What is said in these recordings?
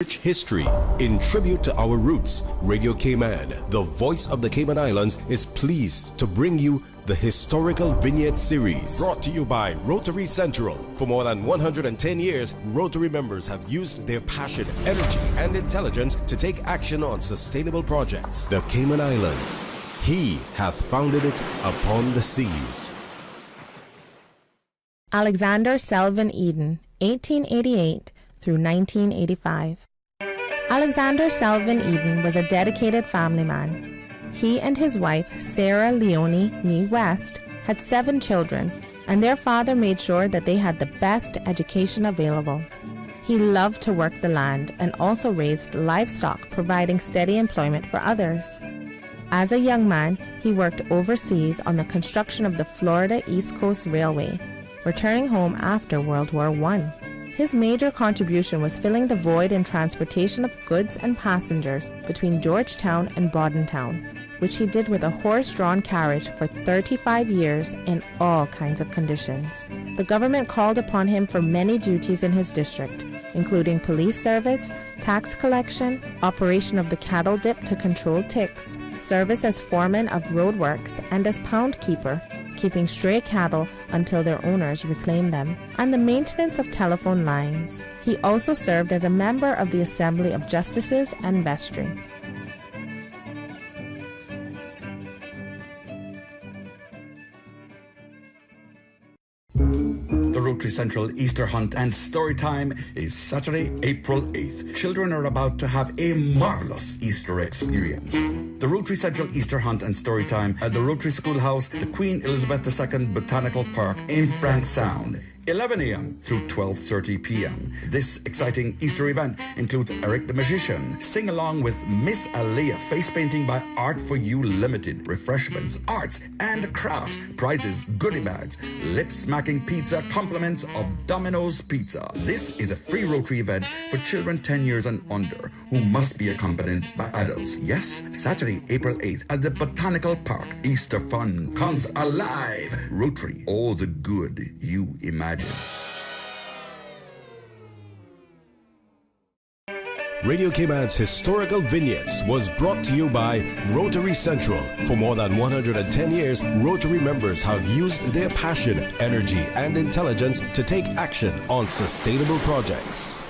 Rich history. In tribute to our roots, Radio Cayman, the voice of the Cayman Islands, is pleased to bring you the Historical Vignette Series, brought to you by Rotary Central. For more than 110 years, Rotary members have used their passion, energy, and intelligence to take action on sustainable projects. The Cayman Islands, He hath founded it upon the seas. Alexander Selvin Eden, 1888 through 1985. Alexander Selvin Eden was a dedicated family man. He and his wife, Sarah Leonie Nee West, had 7 children, and their father made sure that they had the best education available. He loved to work the land and also raised livestock, providing steady employment for others. As a young man, he worked overseas on the construction of the Florida East Coast Railway, returning home after World War I. His major contribution was filling the void in transportation of goods and passengers between Georgetown and Bordentown, which he did with a horse-drawn carriage for 35 years in all kinds of conditions. The government called upon him for many duties in his district, including police service, tax collection, operation of the cattle dip to control ticks, service as foreman of roadworks, and as pound keeper, keeping stray cattle until their owners reclaimed them, and the maintenance of telephone lines. He also served as a member of the Assembly of Justices and Vestry. The Rotary Central Easter Hunt and Story Time is Saturday, April 8th. Children are about to have a marvelous Easter experience. The Rotary Central Easter Hunt and Story Time at the Rotary Schoolhouse, the Queen Elizabeth II Botanical Park in Frank Sound. 11 a.m. through 12:30 p.m. This exciting Easter event includes Eric the Magician, sing along with Miss Alea, face painting by Art for You Limited, refreshments, arts and crafts, prizes, goodie bags, lip smacking pizza, compliments of Domino's Pizza. This is a free Rotary event for children 10 years and under who must be accompanied by adults. Yes, Saturday, April 8th at the Botanical Park. Easter fun comes alive. Rotary, all the good you imagine. Radio Cayman's Historical Vignettes was brought to you by Rotary Central. For more than 110 years, Rotary members have used their passion, energy, and intelligence to take action on sustainable projects.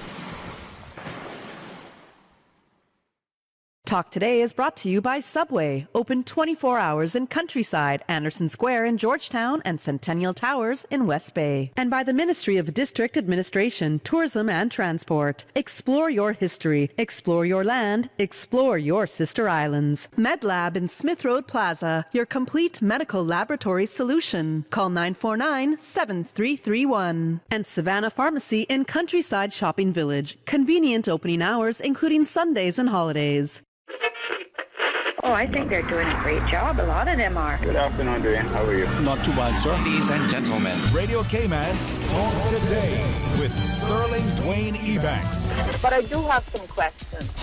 Talk Today is brought to you by Subway, open 24 hours in Countryside, Anderson Square in Georgetown, and Centennial Towers in West Bay. And by the Ministry of District Administration, Tourism and Transport. Explore your history, explore your land, explore your sister islands. MedLab in Smith Road Plaza, your complete medical laboratory solution. Call 949-7331. And Savannah Pharmacy in Countryside Shopping Village, convenient opening hours including Sundays and holidays. Oh, I think they're doing a great job. A lot of them are. Good afternoon, Dwayne. How are you? Not too bad, sir. Ladies and gentlemen, Radio Cayman's Talk Today with Sterling Dwayne Ebanks. But I do have some questions.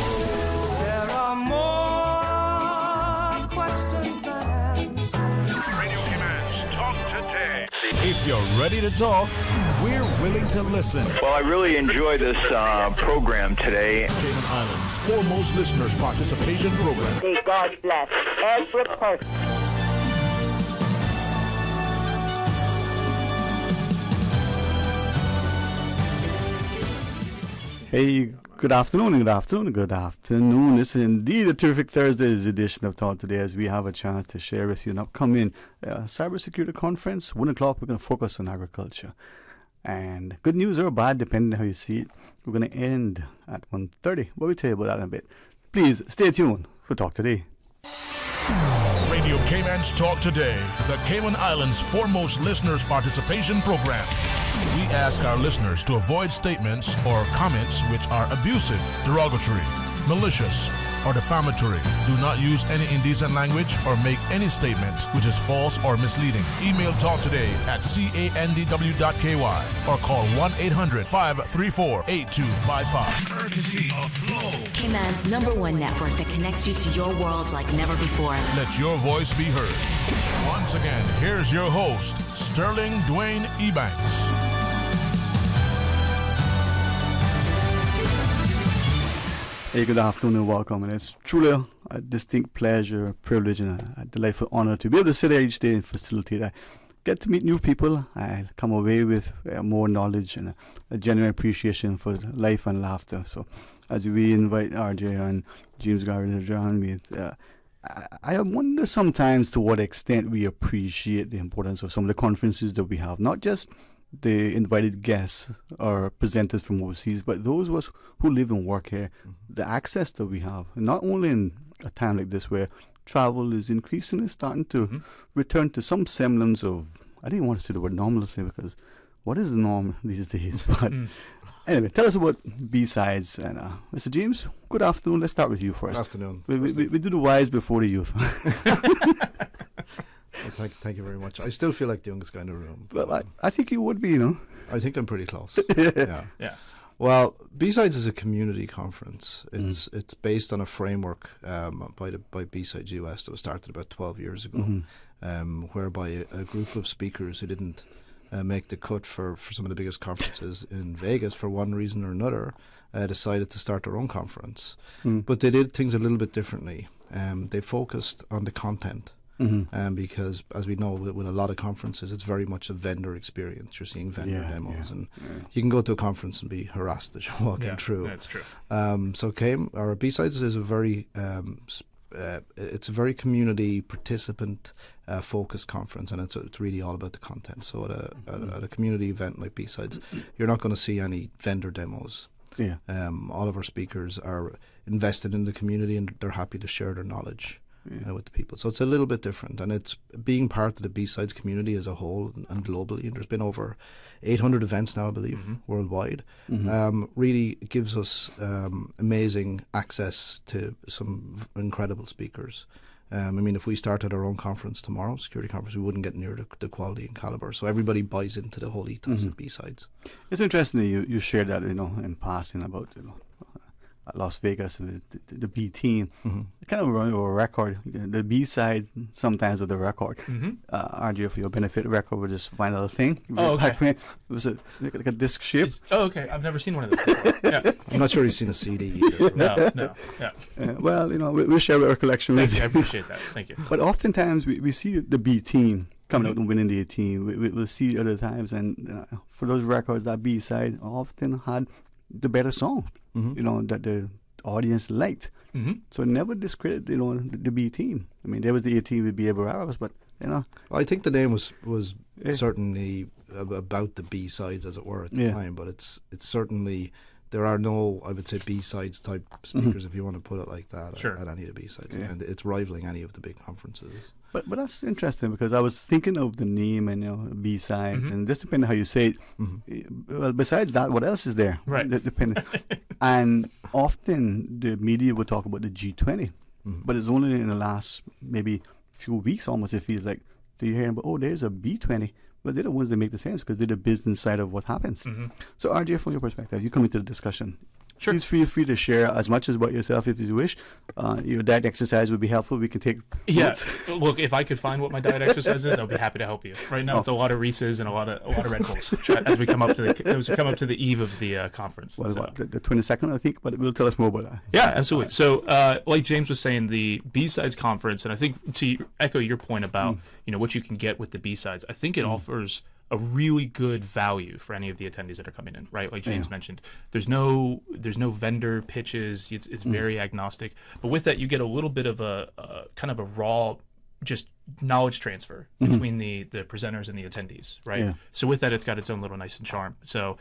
There are more questions than answers. Radio Cayman's Talk Today. If you're ready to talk, we're willing to listen. Well, I really enjoy this program today. Cayman Islands' foremost listeners participation program. May God bless every person. Hey, good afternoon. This is indeed a terrific Thursday's edition of Thought Today, as we have a chance to share with you an upcoming cybersecurity conference. 1 o'clock, we're going to focus on agriculture. And good news or bad, depending on how you see it, we're going to end at 1:30. But we'll tell you about that in a bit. Please stay tuned for Talk Today. Radio Cayman's Talk Today, the Cayman Islands' foremost listeners participation program. We ask our listeners to avoid statements or comments which are abusive, derogatory, malicious, or defamatory. Do not use any indecent language or make any statement which is false or misleading. Email talktoday@candw.ky or call 1-800-534-8255. courtesy of Flow. Cayman's #1 network that connects you to your world like never before. Let your voice be heard. Once again, here's your host, Sterling Dwayne Ebanks. Hey, good afternoon and welcome. And it's truly a distinct pleasure, privilege, and a delightful honor to be able to sit there each day and facilitate. I get to meet new people. I come away with more knowledge and a genuine appreciation for life and laughter. So as we invite RJ and James Garrett to join me, I wonder sometimes to what extent we appreciate the importance of some of the conferences that we have, not just the invited guests or presenters from overseas, but those of us who live and work here, the access that we have, not only in a time like this where travel is increasingly starting to return to some semblance of, I didn't want to say the word normalcy, because what is the norm these days? But anyway, tell us about B-Sides. And Mr. James, good afternoon. Let's start with you first. Good afternoon. We do the wise before the youth. Well, thank you very much. I still feel like the youngest guy in the room. Well, I think you would be, you know. I think I'm pretty close. Yeah. Well, B-Sides is a community conference. It's based on a framework by B-Sides US that was started about 12 years ago, whereby a group of speakers who didn't make the cut for some of the biggest conferences in Vegas for one reason or another decided to start their own conference. But they did things a little bit differently. They focused on the content. Because, as we know, with a lot of conferences, it's very much a vendor experience. You're seeing vendor demos, and you can go to a conference and be harassed as you're walking through. That's true. So, our B-Sides is a very it's a very community participant focused conference, and it's really all about the content. So, at a community event like B-Sides, you're not going to see any vendor demos. All of our speakers are invested in the community, and they're happy to share their knowledge with the people. So it's a little bit different, and it's being part of the B-Sides community as a whole and globally. And there's been over 800 events now, I believe, worldwide. Really gives us amazing access to some incredible speakers. I mean, if we started our own conference tomorrow, security conference, we wouldn't get near the quality and caliber. So everybody buys into the whole ethos of B-Sides. It's interesting that you shared that, in passing about, Las Vegas, the B team, kind of a record. The B side sometimes of the record. RJ, for your benefit, the record was just a fine little thing. It was like a disc shape. Okay. I've never seen one of those before. Yeah. I'm not sure he's seen a CD either. No. Yeah. Well, we'll share our collection with you. I appreciate that. Thank you. But oftentimes we see the B team coming out and winning the A team. We'll see other times, and for those records, that B side often had the better song, that the audience liked. So never discredit, the B team. I mean, there was the A team with B. Barabas, but Well, I think the name was certainly about the B-Sides, as it were, at the time. But it's certainly, there are no, I would say, B-Sides type speakers, if you want to put it like that, at any of the B-Sides, and it's rivaling any of the big conferences. But that's interesting, because I was thinking of the name and B-Sides, and just depending on how you say it. Well, besides that, what else is there? Right. And often the media would talk about the G20, but it's only in the last maybe few weeks almost it feels like that you're hearing about, there's a B20, but they're the ones that make the sense because they're the business side of what happens. So RJ, from your perspective, you come into the discussion. Sure. Please feel free to share as much as about yourself if you wish. Your diet exercise would be helpful. We can take notes. Look, if I could find what my diet exercise is, I'd be happy to help you. Right now, it's a lot of Reese's and a lot of Red Bulls as we come up to the eve of the conference. Well, the 22nd, I think, but it will tell us more about that. Yeah, absolutely. So, like James was saying, the B-Sides conference, and I think to echo your point about what you can get with the B-Sides, I think it offers a really good value for any of the attendees that are coming in, right? Like James mentioned, there's no vendor pitches. It's very agnostic, but with that, you get a little bit of a kind of a raw, just knowledge transfer between the presenters and the attendees, right? Yeah. So with that, it's got its own little nice and charm. So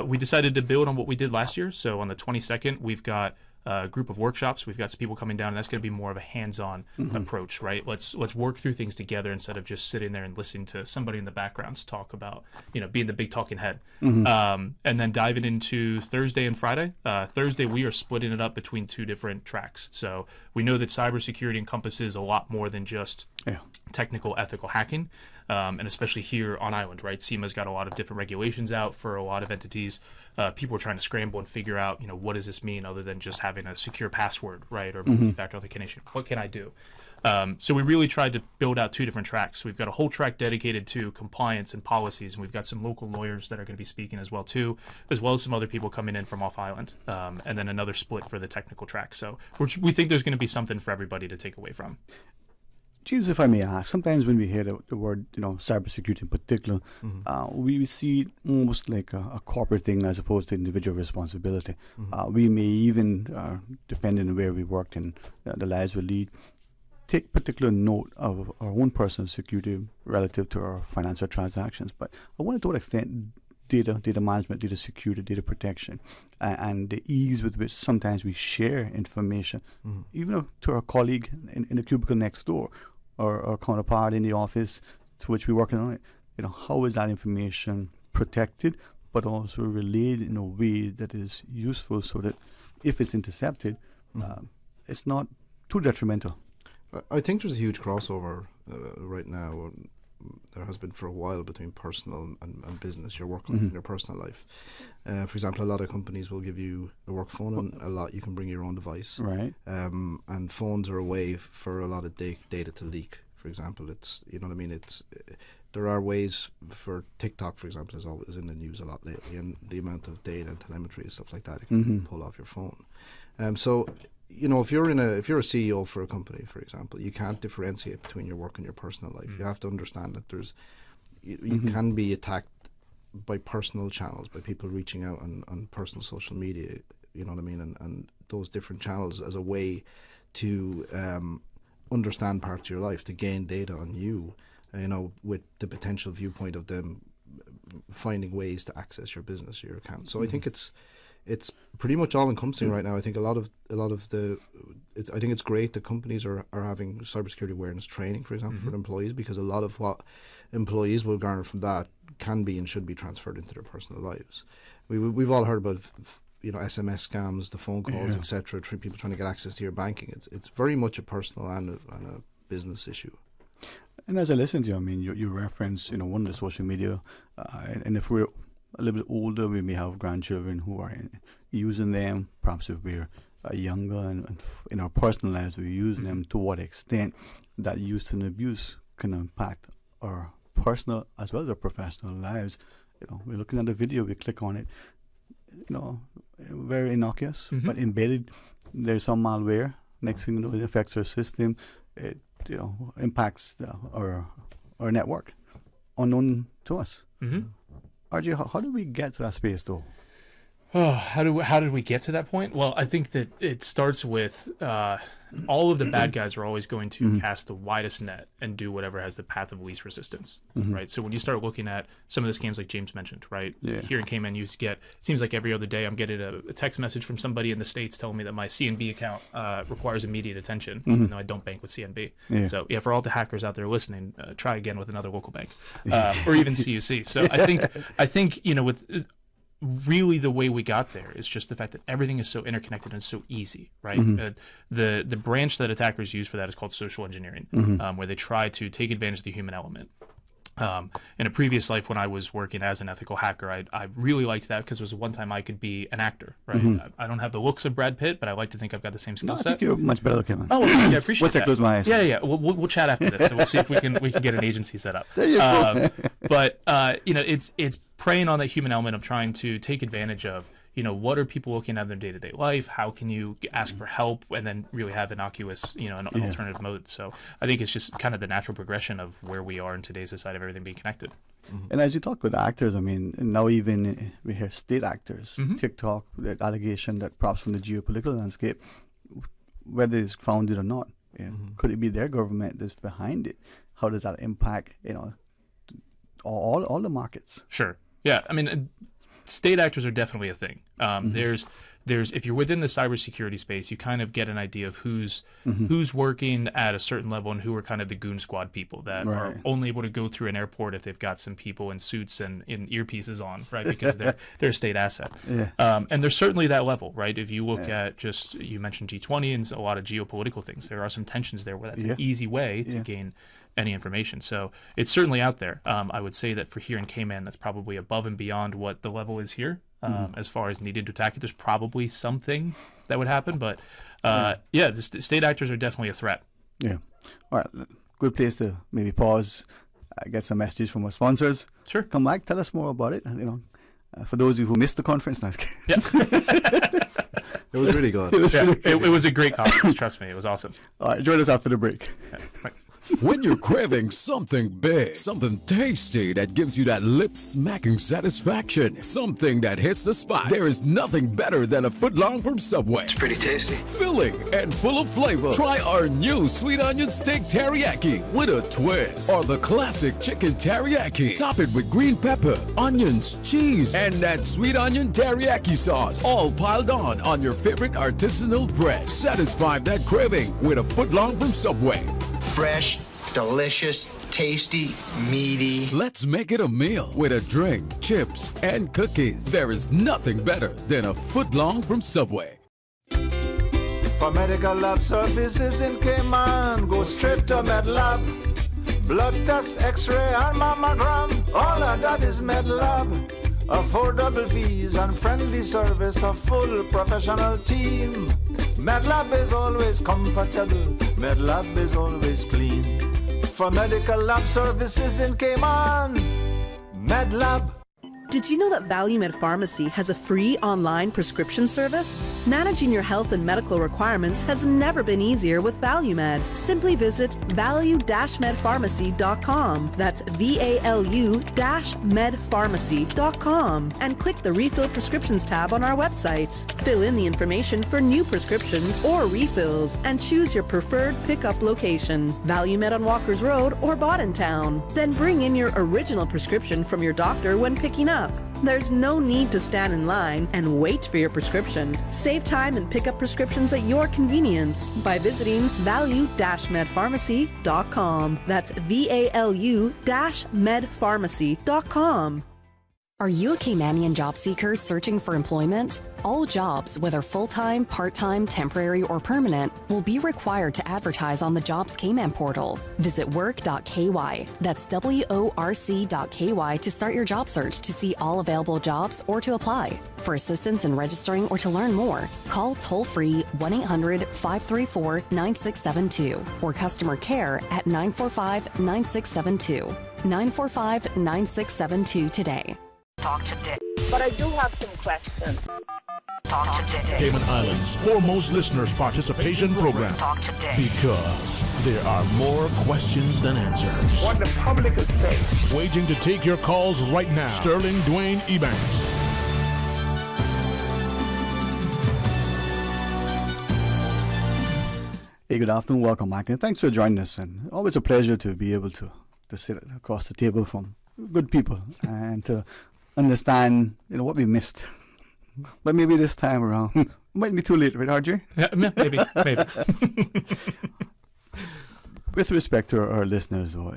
we decided to build on what we did last year. So on the 22nd, we've got a group of workshops. We've got some people coming down, and that's going to be more of a hands-on approach, right? Let's work through things together instead of just sitting there and listening to somebody in the background talk about, being the big talking head. And then diving into Thursday and Friday. Thursday, we are splitting it up between two different tracks. So we know that cybersecurity encompasses a lot more than just technical, ethical hacking. And especially here on island, right? SEMA's got a lot of different regulations out for a lot of entities. People are trying to scramble and figure out, what does this mean other than just having a secure password, right? Or multi-factor authentication. What can I do? So we really tried to build out two different tracks. We've got a whole track dedicated to compliance and policies, and we've got some local lawyers that are going to be speaking as well too, as well as some other people coming in from off island, and then another split for the technical track. So we think there's going to be something for everybody to take away from. James, if I may ask, sometimes when we hear the word, cybersecurity in particular, we see it almost like a corporate thing as opposed to individual responsibility. We may even, depending on where we worked and the lives we lead, take particular note of our own personal security relative to our financial transactions. But I wonder to what extent data management, data security, data protection, and the ease with which sometimes we share information, even to our colleague in the cubicle next door, or our counterpart in the office to which we're working on it. How is that information protected, but also relayed in a way that is useful so that if it's intercepted, it's not too detrimental? I think there's a huge crossover right now. There has been for a while between personal and business, your work life and your personal life. For example, a lot of companies will give you a work phone, and a lot you can bring your own device. Right. And phones are a way for a lot of data to leak. For example, it's there are ways for TikTok, for example, is always in the news a lot lately, and the amount of data and telemetry and stuff like that you can pull off your phone. So if you're a CEO for a company, for example, you can't differentiate between your work and your personal life. You have to understand that you can be attacked by personal channels, by people reaching out on personal social media, and those different channels as a way to understand parts of your life, to gain data on you, with the potential viewpoint of them finding ways to access your business or your account. So I think it's pretty much all encompassing right now. I think I think it's great that companies are having cybersecurity awareness training, for example, for employees, because a lot of what employees will garner from that can be and should be transferred into their personal lives. We've all heard about SMS scams, the phone calls, etc. People trying to get access to your banking. It's very much a personal and a business issue. And as I listen to you, you reference one of the social media, and if we're a little bit older, we may have grandchildren who are using them. Perhaps if we're younger and in our personal lives, we're using them. To what extent that use and abuse can impact our personal as well as our professional lives. We're looking at a video, we click on it, very innocuous, but embedded, there's some malware. Next thing you know, it affects our system. It impacts our network, unknown to us. RJ, how did we get to that space, though? Oh, how did we get to that point? Well, I think that it starts with all of the bad guys are always going to cast the widest net and do whatever has the path of least resistance, right? So when you start looking at some of the scams like James mentioned, right? Yeah. Here in Cayman, you get, it seems like every other day I'm getting a text message from somebody in the States telling me that my CNB account requires immediate attention, even though I don't bank with CNB. Yeah. So yeah, for all the hackers out there listening, try again with another local bank or even CUC. So I think with really the way we got there is just the fact that everything is so interconnected and so easy, right? The branch that attackers use for that is called social engineering, where they try to take advantage of the human element. In a previous life when I was working as an ethical hacker, I really liked that because it was one time I could be an actor, right? I don't have the looks of Brad Pitt, but I like to think I've got the same skill set. I think you're much better looking. Oh, yeah, I appreciate Once that goes my eyes. Yeah. We'll chat after this, so we'll see if we can get an agency set up. There you go. But it's preying on that human element of trying to take advantage of, what are people looking at in their day-to-day life? How can you ask for help and then really have innocuous, an alternative mode? So I think it's just kind of the natural progression of where we are in today's society of everything being connected. And as you talk with actors, now even we hear state actors, TikTok, that allegation that perhaps from the geopolitical landscape, whether it's founded or not, could it be their government that's behind it? How does that impact, all the markets? Sure. Yeah. State actors are definitely a thing. There's if you're within the cybersecurity space, you kind of get an idea of who's working at a certain level and who are kind of the goon squad people that are only able to go through an airport if they've got some people in suits and in earpieces on, right? Because they're a state asset. And there's certainly that level, right? If you look at just, you mentioned G20 and a lot of geopolitical things, there are some tensions there where that's an easy way to gain any information. So it's certainly out there. I would say that for here in Cayman, that's probably above and beyond what the level is here. As far as needing to attack it, there's probably something that would happen. But the state actors are definitely a threat. Yeah. All right, good place to maybe pause, get some messages from our sponsors. Sure. Come back, tell us more about it. For those of you who missed the conference, yeah. It was really good. It was a great conference, trust me. It was awesome. All right, join us after the break. Yeah, thanks. When you're craving something big, something tasty that gives you that lip-smacking satisfaction, something that hits the spot, there is nothing better than a footlong from Subway. It's pretty tasty. Filling and full of flavor. Try our new sweet onion steak teriyaki with a twist, or the classic chicken teriyaki. Top it with green pepper, onions, cheese, and that sweet onion teriyaki sauce, all piled on your favorite artisanal bread. Satisfy that craving with a footlong from Subway. Fresh, delicious, tasty, meaty. Let's make it a meal with a drink, chips, and cookies. There is nothing better than a footlong from Subway. For medical lab services in Cayman, go straight to MedLab. Blood test, x-ray, and mammogram, all of that is MedLab. Affordable fees and friendly service, a full professional team. MedLab is always comfortable, MedLab is always clean. For medical lab services in Cayman, MedLab. Did you know that ValueMed Pharmacy has a free online prescription service? Managing your health and medical requirements has never been easier with ValueMed. Simply visit value-medpharmacy.com. That's VALU-medpharmacy.com and click the Refill Prescriptions tab on our website. Fill in the information for new prescriptions or refills and choose your preferred pickup location. ValueMed on Walkers Road or Town. Then bring in your original prescription from your doctor when picking up. There's no need to stand in line and wait for your prescription. Save time and pick up prescriptions at your convenience by visiting value-medpharmacy.com. That's VALU-medpharmacy.com. Are you a Caymanian job seeker searching for employment? All jobs, whether full-time, part-time, temporary, or permanent, will be required to advertise on the Jobs Cayman portal. Visit work.ky. That's WORC.ky to start your job search to see all available jobs or to apply. For assistance in registering or to learn more, call toll-free 1-800-534-9672 or customer care at 945-9672. 945-9672 today. Talk today. But I do have some questions. Talk today. Cayman Islands' foremost listeners participation program. Talk today. Because there are more questions than answers. What the public is saying. Waging to take your calls right now. Sterling Dwayne EBANKS. Hey, good afternoon. Welcome back. And thanks for joining us. And always a pleasure to be able to sit across the table from good people and to understand, what we missed. But maybe this time around, might be too late, right, RJ? Yeah, maybe. With respect to our listeners, though,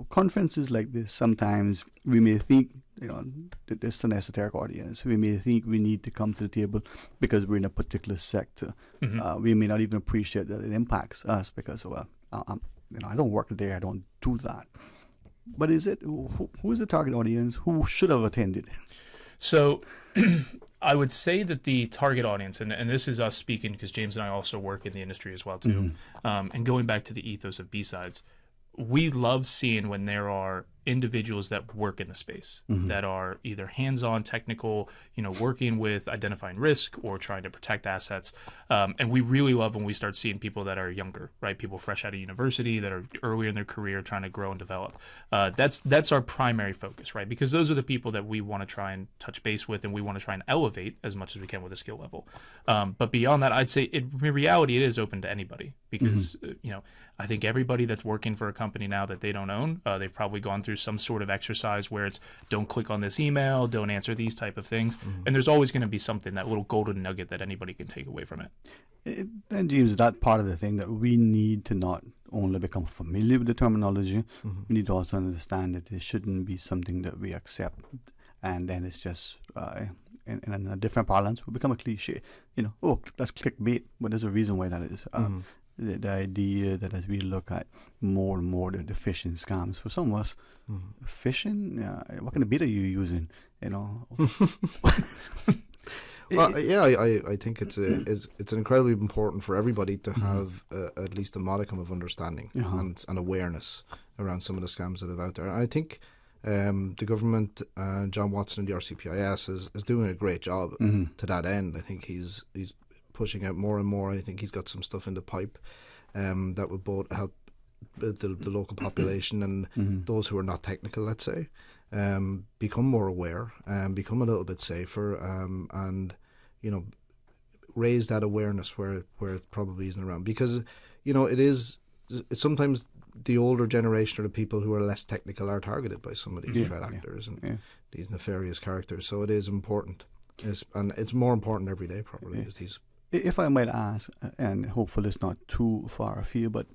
conferences like this, sometimes we may think, that it's an esoteric audience. We may think we need to come to the table because we're in a particular sector. Mm-hmm. We may not even appreciate that it impacts us because, I don't work there. I don't do that. But is it who is the target audience? Who should have attended? So I would say that the target audience, and this is us speaking because James and I also work in the industry as well too, and going back to the ethos of B-Sides, we love seeing when there are individuals that work in the space that are either hands-on, technical, working with identifying risk or trying to protect assets. And we really love when we start seeing people that are younger, right? People fresh out of university that are earlier in their career trying to grow and develop. That's our primary focus, right? Because those are the people that we want to try and touch base with and we want to try and elevate as much as we can with a skill level. But beyond that, I'd say in reality, it is open to anybody because, I think everybody that's working for a company now that they don't own, they've probably gone through some sort of exercise where it's don't click on this email, don't answer these type of things. And there's always going to be something, that little golden nugget that anybody can take away from it. And James, that part of the thing that we need to not only become familiar with the terminology, we need to also understand that it shouldn't be something that we accept and then it's just in a different parlance will become a cliche. That's clickbait, but there's a reason why that is. The idea that as we look at more and more the phishing scams, for some of us, phishing, what kind of bait are you using? Well, I think it's incredibly important for everybody to have at least a modicum of understanding and awareness around some of the scams that are out there. I think the government, John Watson and the RCPIS is doing a great job to that end. I think he's pushing out more and more. I think he's got some stuff in the pipe that will both help the local population and those who are not technical, let's say, become more aware and become a little bit safer, and raise that awareness where it probably isn't around, because it's sometimes the older generation or the people who are less technical are targeted by some of these threat actors and these nefarious characters. So it is important, and it's more important every day probably. As these. If I might ask, and hopefully it's not too far afield, but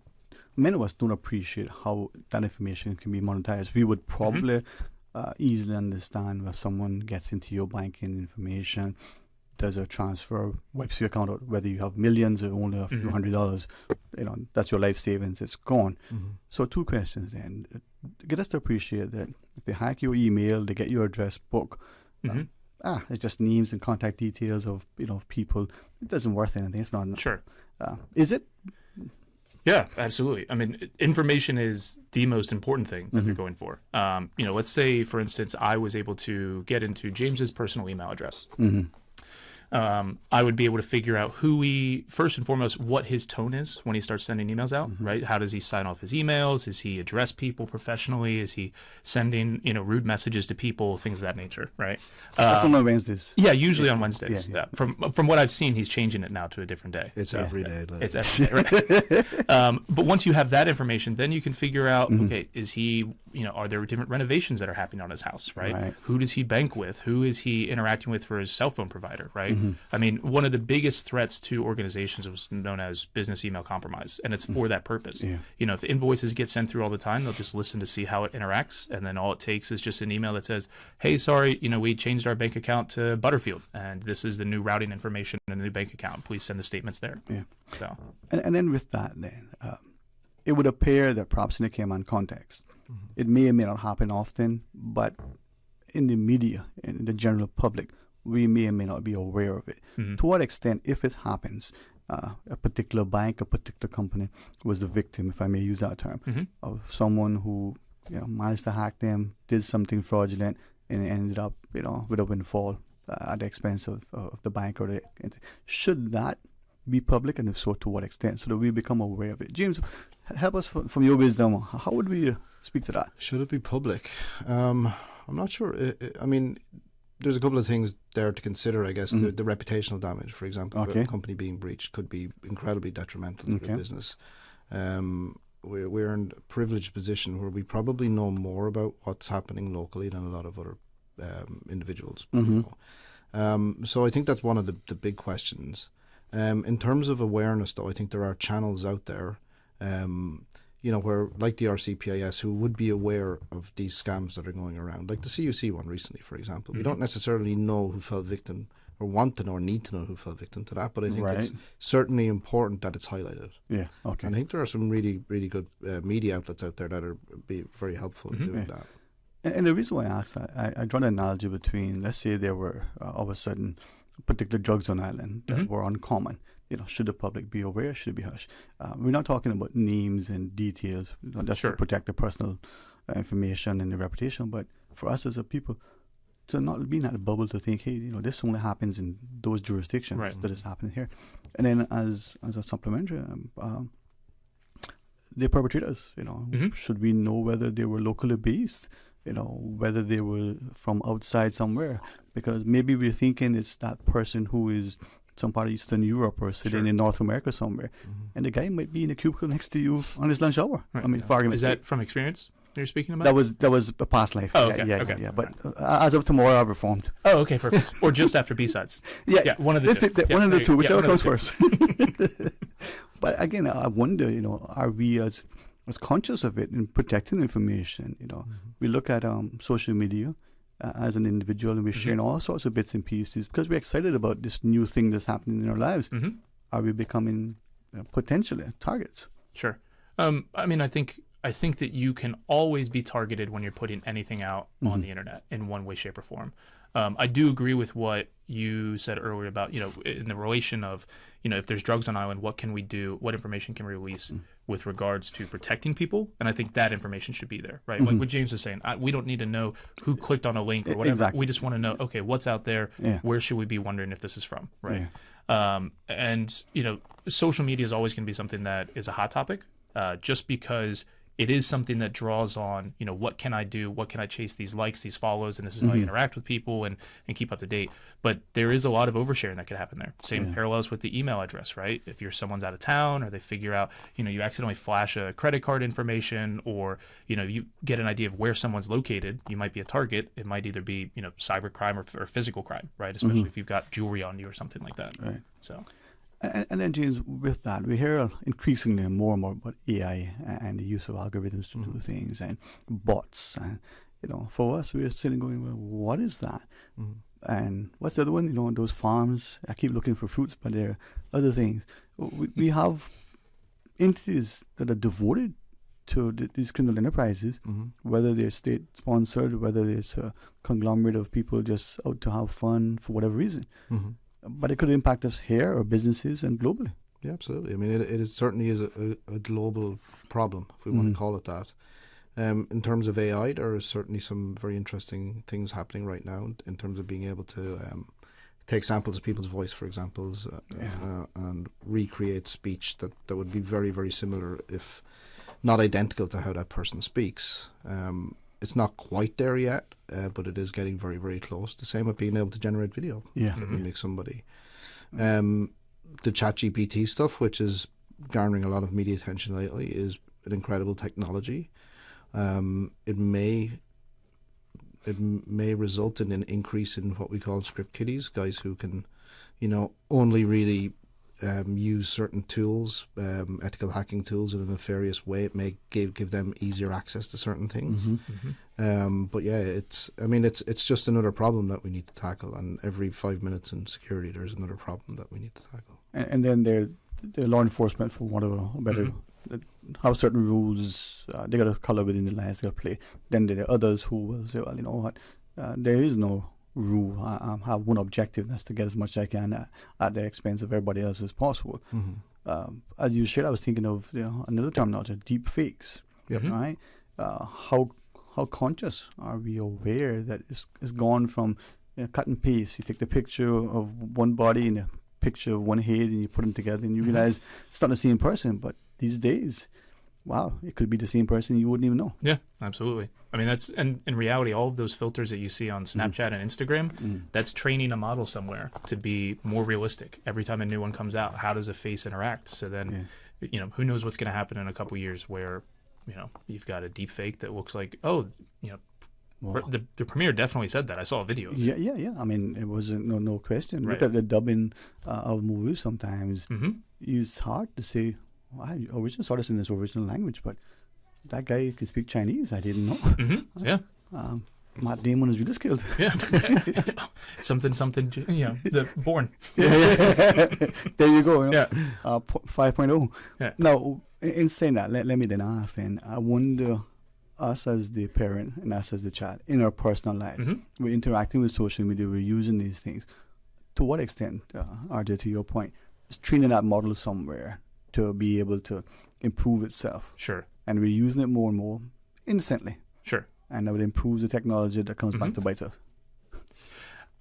many of us don't appreciate how that information can be monetized. We would probably easily understand if someone gets into your banking information, does a transfer, wipes your account out, whether you have millions or only a few $100s, that's your life savings, it's gone. So 2 questions then. Get us to appreciate that if they hack your email, they get your address book, it's just names and contact details of people. It doesn't worth anything. It's not. Sure. Is it? Yeah, absolutely. I mean, information is the most important thing that they're going for. Let's say, for instance, I was able to get into James's personal email address. I would be able to figure out first and foremost, what his tone is when he starts sending emails out, right? How does he sign off his emails? Is he address people professionally? Is he sending, rude messages to people, things of that nature, right? That's on Wednesdays. Yeah, usually on Wednesdays. Yeah. From what I've seen, he's changing it now to a different day. It's every day. It's every day, right? But once you have that information, then you can figure out, okay, is he, are there different renovations that are happening on his house, right? Who does he bank with? Who is he interacting with for his cell phone provider, right? I mean, one of the biggest threats to organizations was known as business email compromise, and it's for that purpose. If the invoices get sent through all the time, they'll just listen to see how it interacts, and then all it takes is just an email that says, hey, sorry, we changed our bank account to Butterfield, and this is the new routing information in the new bank account. Please send the statements there. So, and then with that, it would appear that perhaps in the Cayman context, it may or may not happen often, but in the media, in the general public, we may or may not be aware of it. To what extent, if it happens, a particular bank, a particular company was the victim, if I may use that term, of someone who managed to hack them, did something fraudulent, and ended up with a windfall at the expense of the bank or should that be public, and if so, to what extent, so that we become aware of it? James, help us from your wisdom. How would we speak to that? Should it be public? I'm not sure. I mean, there's a couple of things there to consider, I guess. The reputational damage, for example, a company being breached could be incredibly detrimental to their business. We're in a privileged position where we probably know more about what's happening locally than a lot of other individuals. So I think that's one of the big questions. In terms of awareness, though, I think there are channels out there, where, like the RCPIS, who would be aware of these scams that are going around, like the CUC one recently, for example. We don't necessarily know who fell victim, or want to know, or need to know who fell victim to that, but I think it's certainly important that it's highlighted. And I think there are some really, really good media outlets out there that are be very helpful in doing that. And the reason why I asked that, I draw an analogy between, let's say there were all of a sudden particular drugs on island that were uncommon. Should the public be aware? Should it be hush? We're not talking about names and details. That's to protect the personal information and the reputation. But for us as a people, to not be in that bubble, to think, hey, this only happens in those jurisdictions that is happening here. And then as a supplementary, the perpetrators, should we know whether they were locally based? Whether they were from outside somewhere, because maybe we're thinking it's that person who is some part of Eastern Europe or sitting in North America somewhere, and the guy might be in a cubicle next to you on his lunch hour. I mean, for argument's sake. Is that from experience you're speaking about? That was a past life. Oh, okay. Yeah. But as of tomorrow, I've reformed. Oh, okay, perfect. Or just after B-sides. One of the two. One of the two, whichever comes first. But again, I wonder, are we as conscious of it in protecting information? We look at social media as an individual, and we're sharing all sorts of bits and pieces because we're excited about this new thing that's happening in our lives. Are we becoming potentially targets? Sure. I mean, I think that you can always be targeted when you're putting anything out on the internet in one way, shape, or form. I do agree with what you said earlier about, in the relation of, if there's drugs on island, what can we do? What information can we release with regards to protecting people? And I think that information should be there, right? Like what James was saying, we don't need to know who clicked on a link or whatever. Exactly. We just want to know, okay, what's out there? Yeah. Where should we be wondering if this is from, right? Yeah. And social media is always going to be something that is a hot topic, just because it is something that draws on, what can I do? What can I chase these likes, these follows? And this is how you interact with people and keep up to date. But there is a lot of oversharing that could happen there. Same parallels with the email address, right? If someone's out of town or they figure out, you accidentally flash a credit card information, or, you get an idea of where someone's located, you might be a target. It might either be, cyber crime or physical crime, right? Especially if you've got jewelry on you or something like that. Right. So. And then, James, with that, we hear increasingly more and more about AI and the use of algorithms to do things and bots. And, for us, we're sitting going, well, what is that? And what's the other one? Those farms, I keep looking for fruits, but there are other things. We have entities that are devoted to these criminal enterprises, whether they're state-sponsored, whether it's a conglomerate of people just out to have fun for whatever reason. But it could impact us here, or businesses, and globally. Yeah, absolutely. I mean, it certainly is a global problem, if we want to call it that. In terms of AI, there are certainly some very interesting things happening right now in terms of being able to take samples of people's voice, for example, and recreate speech that would be very, very similar, if not identical, to how that person speaks. It's not quite there yet, but it is getting very, very close. The same with being able to generate video. Yeah. That mimics somebody. The ChatGPT stuff, which is garnering a lot of media attention lately, is an incredible technology. It may result in an increase in what we call script kiddies, guys who can, only really use certain tools, ethical hacking tools, in a nefarious way. It may give them easier access to certain things. But yeah, it's just another problem that we need to tackle. And every 5 minutes in security, there's another problem that we need to tackle. And then the law enforcement, for want of a better, have certain rules. They got to color within the lines they got to play. Then there are others who will say, well, you know what, there is no rule. I have one objective, and that's to get as much as I can at the expense of everybody else as possible. As you shared, I was thinking of another terminology, deep fakes. Right? How conscious are we aware that it's gone from cut and paste? You take the picture of one body and a picture of one head, and you put them together, and you realize it's not the same person. But these days, wow, it could be the same person you wouldn't even know. Yeah, absolutely. I mean, that's, and in reality, all of those filters that you see on Snapchat and Instagram, that's training a model somewhere to be more realistic. Every time a new one comes out, how does a face interact? So then, who knows what's going to happen in a couple years where, you've got a deep fake that looks like, the premiere definitely said that. I saw a video. Yeah. I mean, it wasn't no question. Right. Look at the dubbing of movies sometimes. It's hard to say, I originally saw this in this original language, but that guy can speak Chinese. I didn't know. Yeah. Matt Damon is really skilled. Yeah. something, the Born. There you go. Yeah. 5.0. Yeah. Now, in saying that, let me then ask then, I wonder, us as the parent and us as the child, in our personal lives, we're interacting with social media, we're using these things. To what extent, RJ, to your point, is training that model somewhere to be able to improve itself? Sure. And we're using it more and more innocently. Sure. And that would improve the technology that comes back to bite us.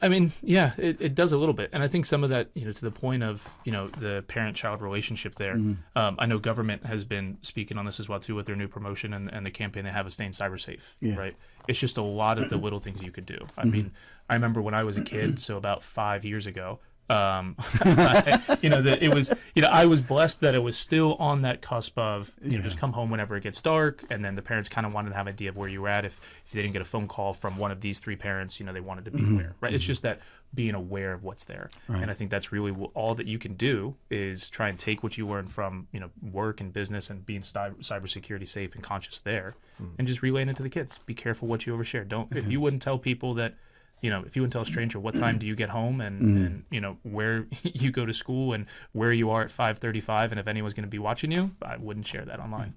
I mean, yeah, it does a little bit. And I think some of that, to the point of, the parent-child relationship there. I know government has been speaking on this as well, too, with their new promotion and the campaign they have of staying cyber safe, right? It's just a lot of the little things you could do. I mean, I remember when I was a kid, so about 5 years ago, it was, I was blessed that it was still on that cusp of, just come home whenever it gets dark. And then the parents kind of wanted to have an idea of where you were at. If they didn't get a phone call from one of these three parents, they wanted to be aware, right? It's just that being aware of what's there. Right. And I think that's really all that you can do is try and take what you learn from, work and business and being cybersecurity safe and conscious there and just relaying it to the kids. Be careful what you overshare. If you wouldn't tell people that, if you wouldn't tell a stranger what time do you get home and where you go to school and where you are at 5:35 and if anyone's going to be watching you, I wouldn't share that online.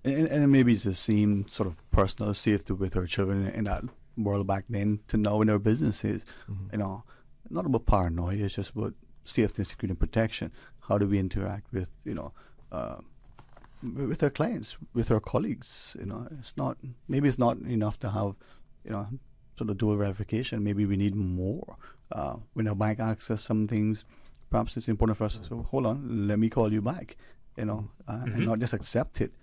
And maybe it's the same sort of personal safety with our children in that world back then to now in our businesses. You know, not about paranoia, it's just about safety and security and protection. How do we interact with, you know, with our clients, with our colleagues? You know, maybe it's not enough to have, you know, sort of dual verification. Maybe we need more. When our bank asks us some things, perhaps it's important for us. So hold on, let me call you back, you know, and not just accept it.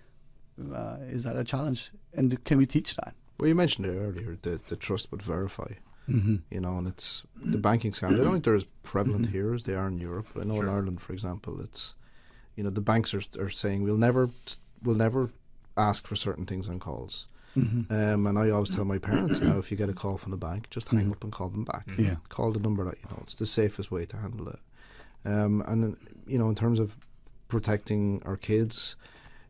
Is that a challenge? And can we teach that? Well, you mentioned it earlier, the trust but verify. You know, and it's the banking scams. I don't think they're as prevalent here as they are in Europe. I know in Ireland, for example, it's, you know, the banks are saying we'll never ask for certain things on calls. And I always tell my parents now, if you get a call from the bank, just hang up and call them back. Call the number that you know. It's the safest way to handle it. And you know, in terms of protecting our kids,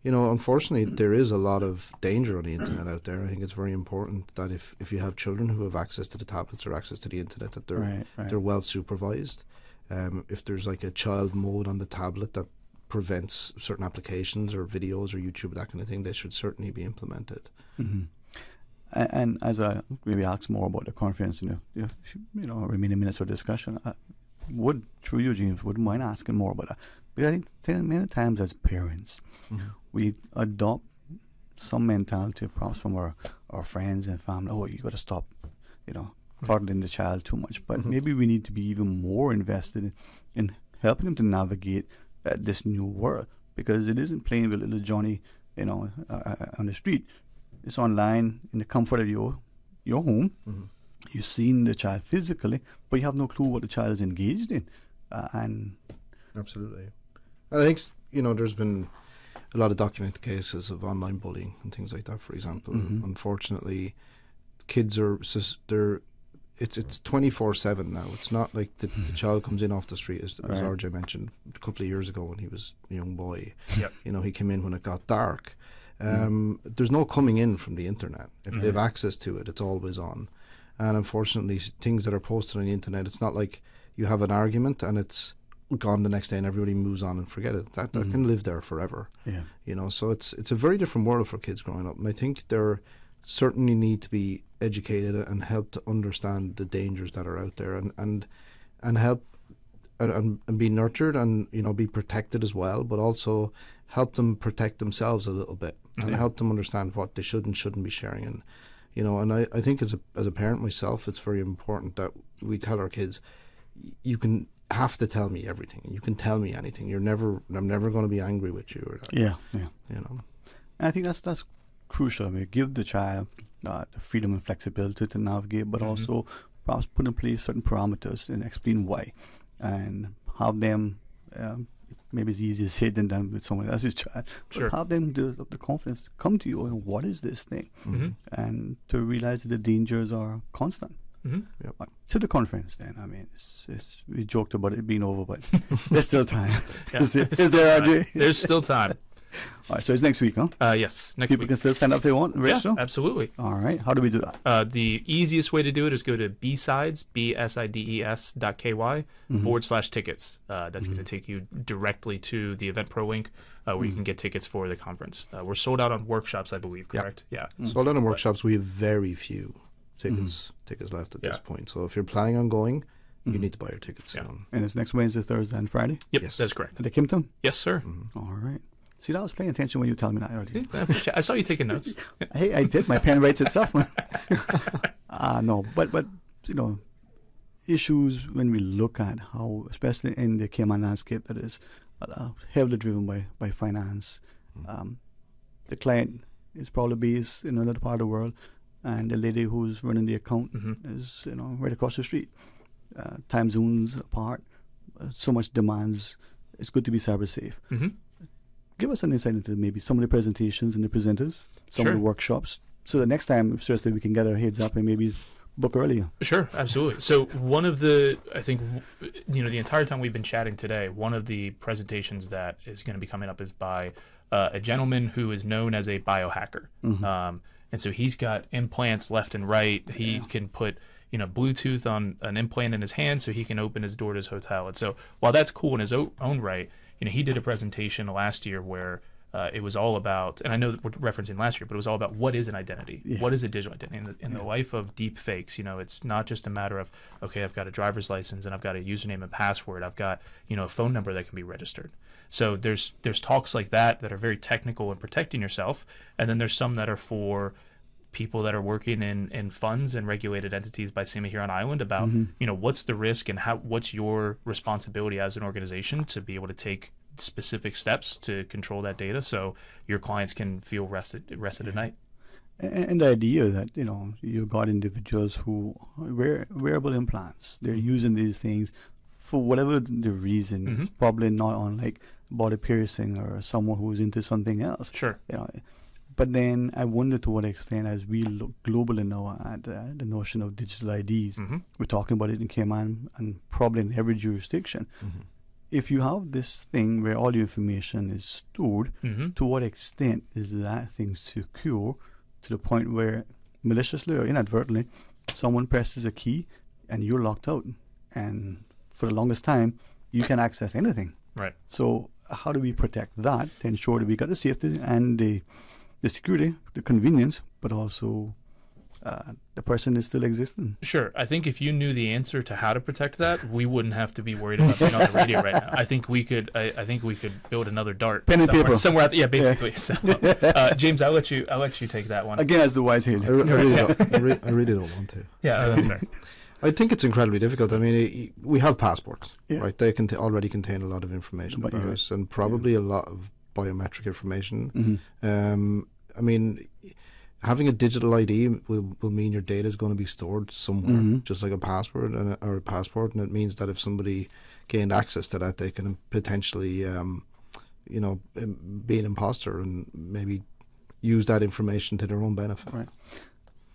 you know, unfortunately, there is a lot of danger on the internet out there. I think it's very important that if you have children who have access to the tablets or access to the internet, that they're well supervised. If there's like a child mode on the tablet that prevents certain applications or videos or YouTube, that kind of thing, they should certainly be implemented. And as I maybe ask more about the conference, you know, remaining minutes of discussion, through you, James, wouldn't mind asking more about that. Because I think many times as parents, we adopt some mentality, perhaps from our friends and family. Oh, you got to stop, you know, coddling the child too much. But maybe we need to be even more invested in helping them to navigate this new world, because it isn't playing with little Johnny, you know, on the street. It's online in the comfort of your home. You've seen the child physically, but you have no clue what the child is engaged in. And absolutely, I think, you know, there's been a lot of documented cases of online bullying and things like that. For example, unfortunately, kids it's 24/7 now. It's not like the child comes in off the street, as RJ mentioned a couple of years ago when he was a young boy. You know, he came in when it got dark. There's no coming in from the internet. If they have access to it, it's always on. And unfortunately, things that are posted on the internet, it's not like you have an argument and it's gone the next day and everybody moves on and forget it. That can live there forever. You know, so it's a very different world for kids growing up. And I think they certainly need to be educated and helped to understand the dangers that are out there, and help and be nurtured and, you know, be protected as well, but also help them protect themselves a little bit and help them understand what they should and shouldn't be sharing. And, you know, and I think as a parent myself, it's very important that we tell our kids, you have to tell me everything. You can tell me anything. I'm never going to be angry with you. Or that, you know. And I think that's crucial. I mean, give the child the freedom and flexibility to navigate, but also perhaps put in place certain parameters and explain why, and have them. Maybe it's easier said than done with someone else's child. But have them develop the confidence to come to you and what is this thing, and to realize that the dangers are constant. To the conference, then. I mean, we joked about it being over, but there's still time. Is there, RJ? There's still time. All right, so it's next week, huh? Yes, next People week. can still sign up if they want. Yeah, absolutely. All right, how do we do that? The easiest way to do it is go to bsides, BSIDES.KY /tickets. That's going to take you directly to the Eventpro link where you can get tickets for the conference. We're sold out on workshops, I believe, correct? Yeah. Sold out on workshops. We have very few tickets left at this point. So if you're planning on going, you need to buy your tickets. And it's next Wednesday, Thursday, and Friday? Yep, that's correct. At the Kimpton? Yes, sir. All right. See, I was paying attention when you were telling me that earlier. I saw you taking notes. Hey, I did. My pen writes itself. No, but you know, issues when we look at how, especially in the Cayman landscape that is heavily driven by finance, the client is probably based in another part of the world, and the lady who's running the account is, you know, right across the street. Time zones apart, so much demands. It's good to be cyber safe. Give us an insight into maybe some of the presentations and the presenters, some of the workshops, so the next time, seriously, we can get our heads up and maybe book earlier. Sure, absolutely. So one of the, I think, you know, the entire time we've been chatting today, one of the presentations that is going to be coming up is by a gentleman who is known as a biohacker. And so he's got implants left and right. He can put, you know, Bluetooth on an implant in his hand so he can open his door to his hotel. And so while that's cool in his own right, you know, he did a presentation last year where it was all about, and I know that we're referencing last year, but it was all about what is an identity? Yeah. What is a digital identity? In the life of deep fakes, it's not just a matter of, okay, I've got a driver's license and I've got a username and password. I've got, a phone number that can be registered. So there's talks like that are very technical in protecting yourself. And then there's some that are for people that are working in funds and regulated entities by SEMA here on island about, what's the risk and what's your responsibility as an organization to be able to take specific steps to control that data so your clients can feel rested at night. And the idea that, you got individuals who wear wearable implants. They're using these things for whatever the reason. It's probably not on like body piercing or someone who's into something else. Sure. But then I wonder to what extent, as we look globally now at the notion of digital IDs, we're talking about it in Cayman and probably in every jurisdiction. If you have this thing where all your information is stored, to what extent is that thing secure to the point where maliciously or inadvertently someone presses a key and you're locked out, and for the longest time you can access anything. Right. So how do we protect that to ensure that we got the safety and the security, the convenience, but also the person is still existing? Sure. I think if you knew the answer to how to protect that, we wouldn't have to be worried about being on the radio right now. I think we could. I think we could build another DART pen and paper somewhere out there. Yeah, basically. Yeah. So, James, I'll let you take that one again as the wise head. I really don't want to. Yeah, that's fair. I think it's incredibly difficult. I mean, we have passports, right? They already contain a lot of information about us, and probably a lot of biometric information. I mean, having a digital ID will mean your data is going to be stored somewhere, just like a password or a passport, and it means that if somebody gained access to that, they can potentially, be an imposter and maybe use that information to their own benefit. Right.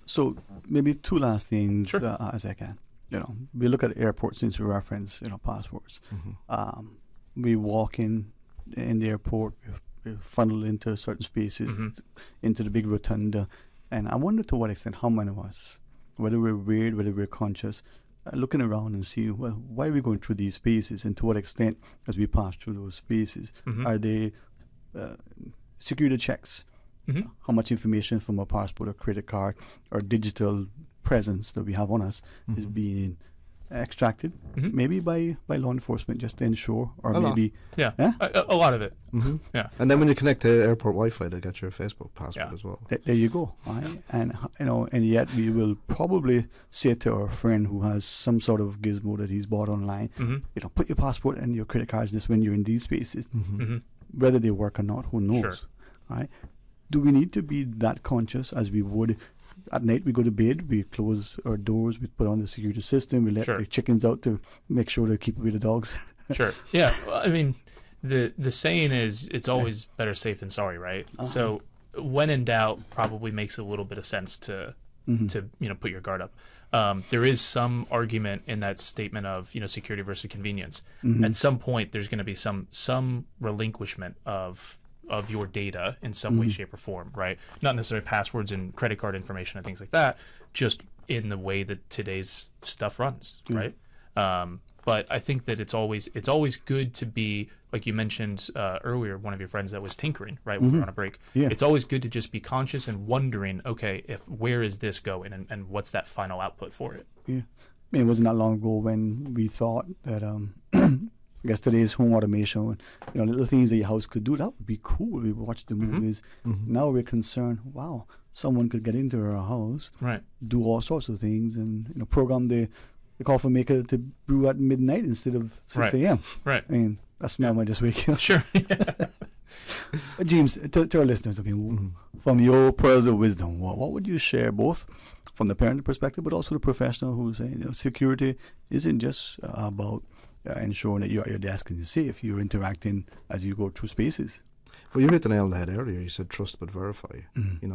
So maybe two last things, as I can. We look at airports since we reference, passports. We walk in the airport. We're funneled into certain spaces, into the big rotunda. And I wonder to what extent how many of us, whether we're weird, whether we're conscious, looking around and see, well, why are we going through these spaces, and to what extent, as we pass through those spaces, are they security checks? How much information from a passport or credit card or digital presence that we have on us is being extracted, maybe by law enforcement, just to ensure, or a maybe a lot of it. Yeah. And then when you connect to airport Wi-Fi, they get your Facebook password as well. There you go. Right? And and yet we will probably say to our friend who has some sort of gizmo that he's bought online, put your passport and your credit cards this when you're in these spaces, whether they work or not, who knows? Sure. Right? Do we need to be that conscious as we would? At night we go to bed, we close our doors, we put on the security system, we let the chickens out to make sure they keep away the dogs. Sure. Yeah. Well, I mean, the saying is it's always better safe than sorry, right? So when in doubt, probably makes a little bit of sense to put your guard up. There is some argument in that statement of security versus convenience. At some point, there's going to be some relinquishment of your data in some way, shape, or form, right? Not necessarily passwords and credit card information and things like that, just in the way that today's stuff runs, right? But I think that it's always good to be, like you mentioned earlier, one of your friends that was tinkering, right, when we were on a break. Yeah. It's always good to just be conscious and wondering, okay, where is this going and what's that final output for it? Yeah. I mean, it wasn't that long ago when we thought that I guess today's home automation, little things that your house could do, that would be cool. We watch the movies. Now we're concerned, wow, someone could get into our house, do all sorts of things, and program the coffee maker to brew at midnight instead of 6 a.m. Right. I mean, that smell might just wake you up. Sure. But James, to our listeners, from your pearls of wisdom, what would you share, both from the parent perspective, but also the professional who's saying security isn't just about ensuring that you're at your desk and you're safe. You're interacting as you go through spaces. Well, you hit the nail on the head earlier. You said trust but verify.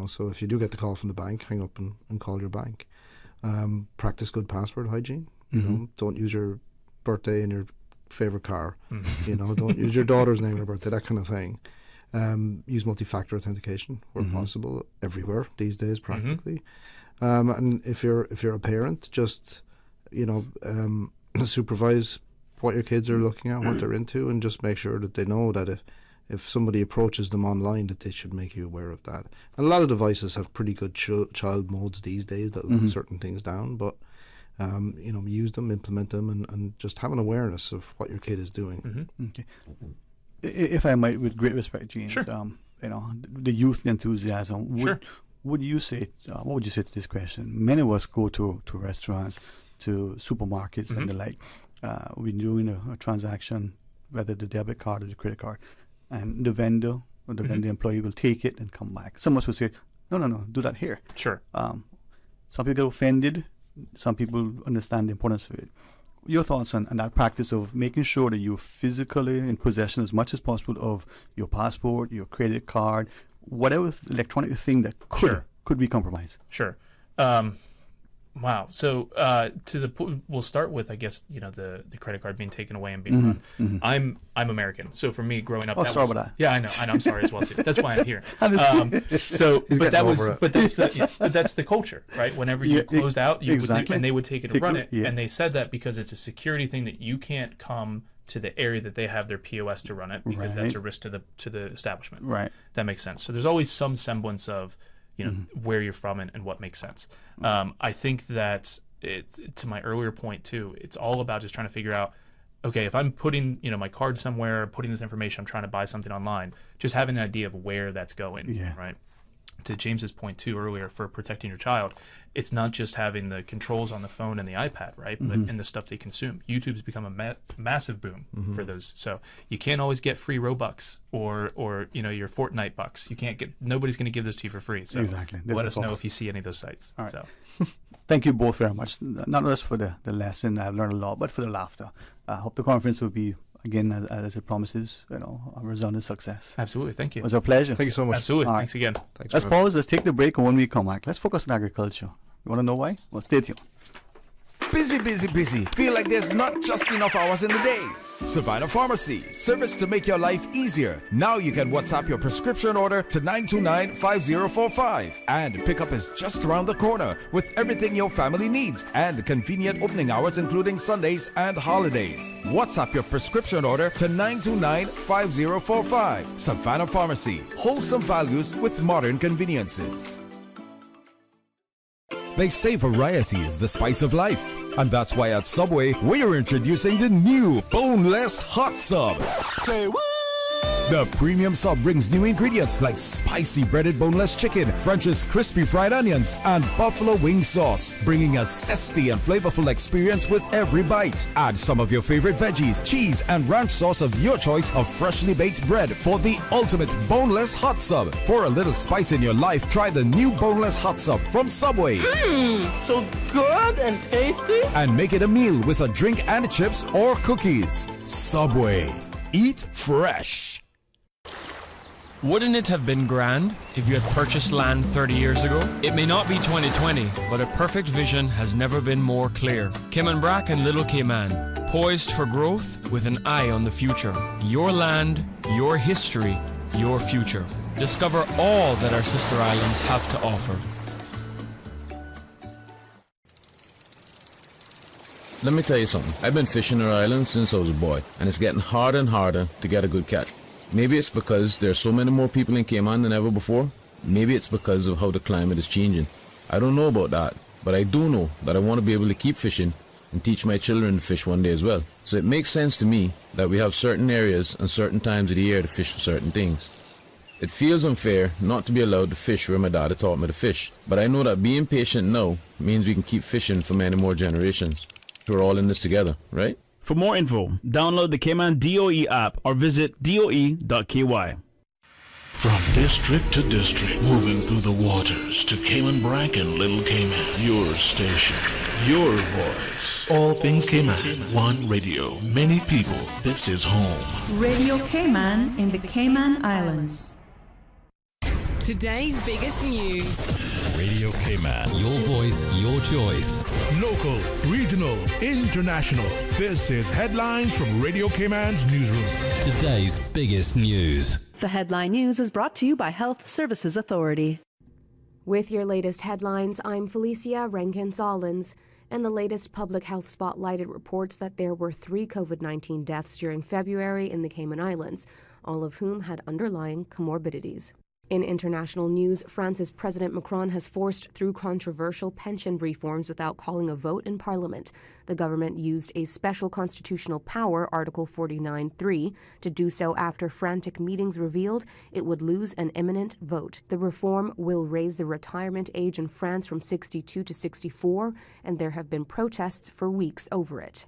So if you do get the call from the bank, hang up and call your bank. Practice good password hygiene. Don't use your birthday and your favorite car. Don't use your daughter's name or birthday, that kind of thing. Use multi-factor authentication where possible, everywhere these days, practically. And if you're a parent, just supervise what your kids are looking at, what they're into, and just make sure that they know that if somebody approaches them online, that they should make you aware of that. And a lot of devices have pretty good child modes these days that lock certain things down, but use them, implement them, and just have an awareness of what your kid is doing. Okay. If I might, with great respect, James, sure. The youth enthusiasm. What would you say to this question? Many of us go to restaurants, to supermarkets and the like. We're doing a transaction, whether the debit card or the credit card, and the vendor or the vendor employee will take it and come back. Some of us will say, no, do that here. Sure. Some people get offended. Some people understand the importance of it. Your thoughts on that practice of making sure that you're physically in possession as much as possible of your passport, your credit card, whatever electronic thing that could be compromised. Sure. Wow. So we'll start with, I guess, the credit card being taken away and being run. I'm American, so for me growing up, sorry about that. Yeah, I know. I'm sorry as well too. That's why I'm here. But that's the culture, right? Whenever you closed out, and they would take it and run it, and they said that because it's a security thing that you can't come to the area that they have their POS to run it because that's a risk to the establishment. Right. That makes sense. So there's always some semblance of where you're from and what makes sense. I think that to my earlier point too, it's all about just trying to figure out, okay, if I'm putting my card somewhere, putting this information, I'm trying to buy something online, just having an idea of where that's going, right? To James's point too earlier, for protecting your child, it's not just having the controls on the phone and the iPad, right? But in the stuff they consume. YouTube's become a massive boom for those. So you can't always get free Robux or your Fortnite bucks. You can't get. Nobody's going to give those to you for free. So let us know if you see any of those sites. All right. So thank you both very much. Not just for the lesson, I've learned a lot, but for the laughter. I hope the conference will be, again, as it promises, a resounding success. Absolutely. Thank you. It was a pleasure. Thank you so much. Absolutely. All right. Thanks again. Let's pause. Let's take the break, and when we come back, let's focus on agriculture. You want to know why? Well, stay tuned. Busy. Feel like there's not just enough hours in the day. Savannah Pharmacy, service to make your life easier. Now you can WhatsApp your prescription order to 929-5045. And pickup is just around the corner with everything your family needs and convenient opening hours including Sundays and holidays. WhatsApp your prescription order to 929-5045. Savannah Pharmacy, wholesome values with modern conveniences. They say variety is the spice of life. And that's why at Subway, we are introducing the new boneless hot sub. Say what? The premium sub brings new ingredients like spicy breaded boneless chicken, French's crispy fried onions, and buffalo wing sauce, bringing a zesty and flavorful experience with every bite. Add some of your favorite veggies, cheese, and ranch sauce of your choice of freshly baked bread for the ultimate boneless hot sub. For a little spice in your life, try the new boneless hot sub from Subway. So good and tasty. And make it a meal with a drink and chips or cookies. Subway. Eat fresh. Wouldn't it have been grand if you had purchased land 30 years ago? It may not be 2020, but a perfect vision has never been more clear. Cayman Brac and Little Cayman, poised for growth with an eye on the future. Your land, your history, your future. Discover all that our sister islands have to offer. Let me tell you something. I've been fishing our island since I was a boy, and it's getting harder and harder to get a good catch. Maybe it's because there are so many more people in Cayman than ever before. Maybe it's because of how the climate is changing. I don't know about that, but I do know that I want to be able to keep fishing and teach my children to fish one day as well. So it makes sense to me that we have certain areas and certain times of the year to fish for certain things. It feels unfair not to be allowed to fish where my dad had taught me to fish, but I know that being patient now means we can keep fishing for many more generations. We're all in this together, right? For more info, download the Cayman DOE app or visit doe.ky. From district to district, moving through the waters to Cayman Brac and Little Cayman. Your station, your voice. All things Cayman. One radio, many people. This is home. Radio Cayman in the Cayman Islands. Today's biggest news. Radio Cayman. Your voice, your choice. Local, regional, international. This is Headlines from Radio Cayman's newsroom. Today's biggest news. The headline news is brought to you by Health Services Authority. With your latest headlines, I'm Felicia Rankin-Solins. And the latest Public Health Spotlighted reports that there were 3 COVID-19 deaths during February in the Cayman Islands. all of whom had underlying comorbidities. In international news, France's President Macron has forced through controversial pension reforms without calling a vote in Parliament. The government used a special constitutional power, Article 49(3), to do so after frantic meetings revealed it would lose an imminent vote. The reform will raise the retirement age in France from 62 to 64, and there have been protests for weeks over it.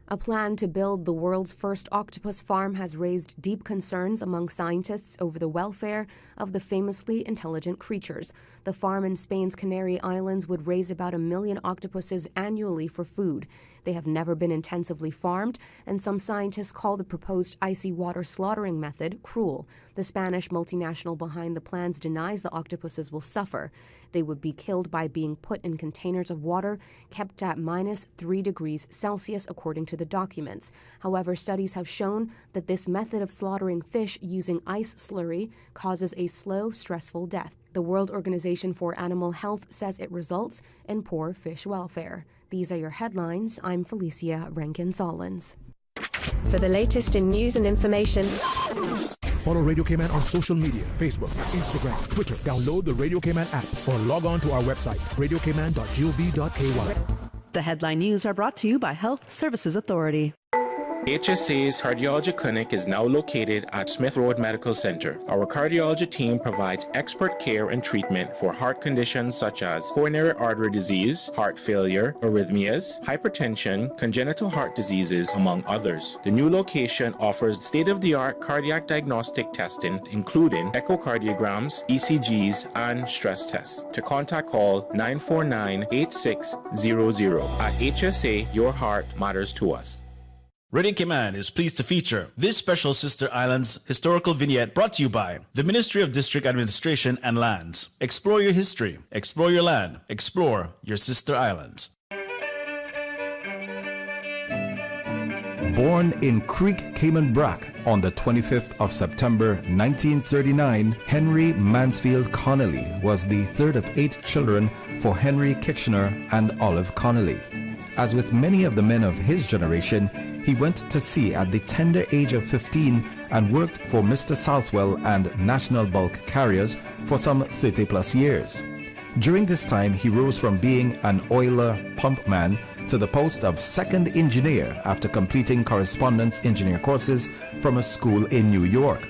A plan to build the world's first octopus farm has raised deep concerns among scientists over the welfare of the famously intelligent creatures. The farm in Spain's Canary Islands would raise about 1 million octopuses annually for food. They have never been intensively farmed, and some scientists call the proposed icy water slaughtering method cruel. The Spanish multinational behind the plans denies the octopuses will suffer. They would be killed by being put in containers of water kept at -3 degrees Celsius, according to the documents. However, studies have shown that this method of slaughtering fish using ice slurry causes a slow, stressful death. The World Organization for Animal Health says it results in poor fish welfare. These are your headlines. I'm Felicia Rankin-Solins. For the latest in news and information, follow Radio Cayman on social media, Facebook, Instagram, Twitter. Download the Radio Cayman app or log on to our website, radiocayman.gov.ky. The headline news are brought to you by Health Services Authority. HSA's cardiology clinic is now located at Smith Road Medical Center. Our cardiology team provides expert care and treatment for heart conditions such as coronary artery disease, heart failure, arrhythmias, hypertension, congenital heart diseases, among others. The new location offers state-of-the-art cardiac diagnostic testing, including echocardiograms, ECGs, and stress tests. To contact, call 949-8600. At HSA, your heart matters to us. Radio Cayman is pleased to feature this special Sister Islands historical vignette brought to you by the Ministry of District Administration and Lands. Explore your history, explore your land, explore your Sister Islands. Born in Creek, Cayman Brac on the 25th of September 1939, Henry Mansfield Connolly was the third of 8 children for Henry Kitchener and Olive Connolly. As with many of the men of his generation, he went to sea at the tender age of 15 and worked for Mr. Southwell and National Bulk Carriers for some 30 plus years. During this time, he rose from being an oiler pumpman to the post of second engineer after completing correspondence engineer courses from a school in New York.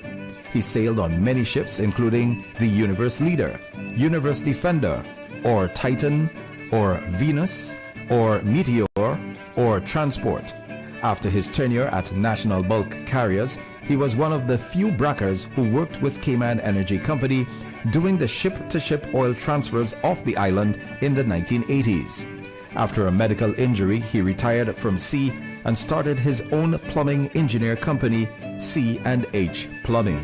He sailed on many ships, including the Universe Leader, Universe Defender, or Titan, or Venus, or Meteor, or Transport. After his tenure at National Bulk Carriers, he was one of the few Brackers who worked with Cayman Energy Company doing the ship-to-ship oil transfers off the island in the 1980s. After a medical injury, he retired from sea and started his own plumbing engineer company, C&H Plumbing.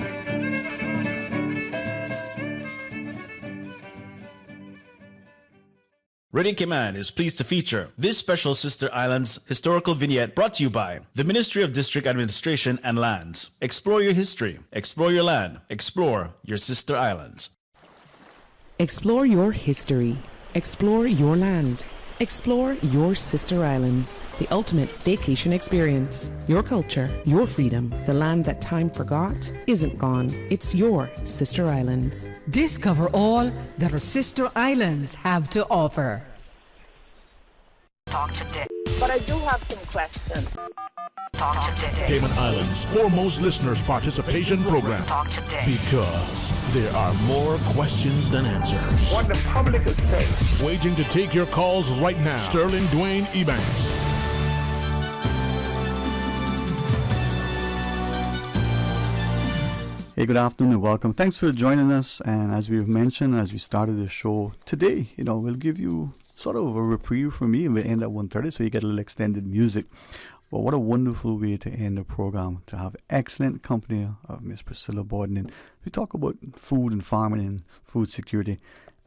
Radio Cayman is pleased to feature this special Sister Islands historical vignette brought to you by the Ministry of District Administration and Lands. Explore your history, explore your land, explore your Sister Islands. Explore your history, explore your land, explore your Sister Islands, the ultimate staycation experience. Your culture, your freedom, the land that time forgot isn't gone. It's your Sister Islands. Discover all that our Sister Islands have to offer. Talk today. But I do have some questions. Talk today. Cayman Islands' foremost listeners participation program. Talk today. Because there are more questions than answers. What the public is saying. Waiting to take your calls right now. Sterling Dwayne EBANKS. Hey, good afternoon and welcome. Thanks for joining us. And as we've mentioned, as we started the show today, we'll give you sort of a reprieve for me, and we'll end at 1:30, so you get a little extended music. But what a wonderful way to end the program, to have excellent company of Miss Priscilla Borden. And we talk about food and farming and food security.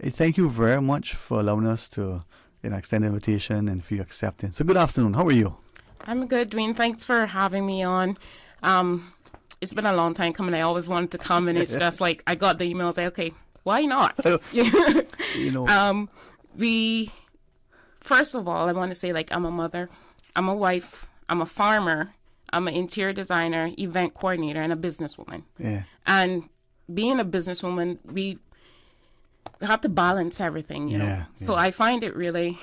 Hey, thank you very much for allowing us to extend the invitation and for your acceptance. So good afternoon. How are you? I'm good, Dwayne. Thanks for having me on. It's been a long time coming. I always wanted to come, and it's just like I got the email. I was like, okay, why not? First of all, I want to say, I'm a mother, I'm a wife, I'm a farmer, I'm an interior designer, event coordinator, and a businesswoman. Yeah. And being a businesswoman, we have to balance everything, you know. So I find it really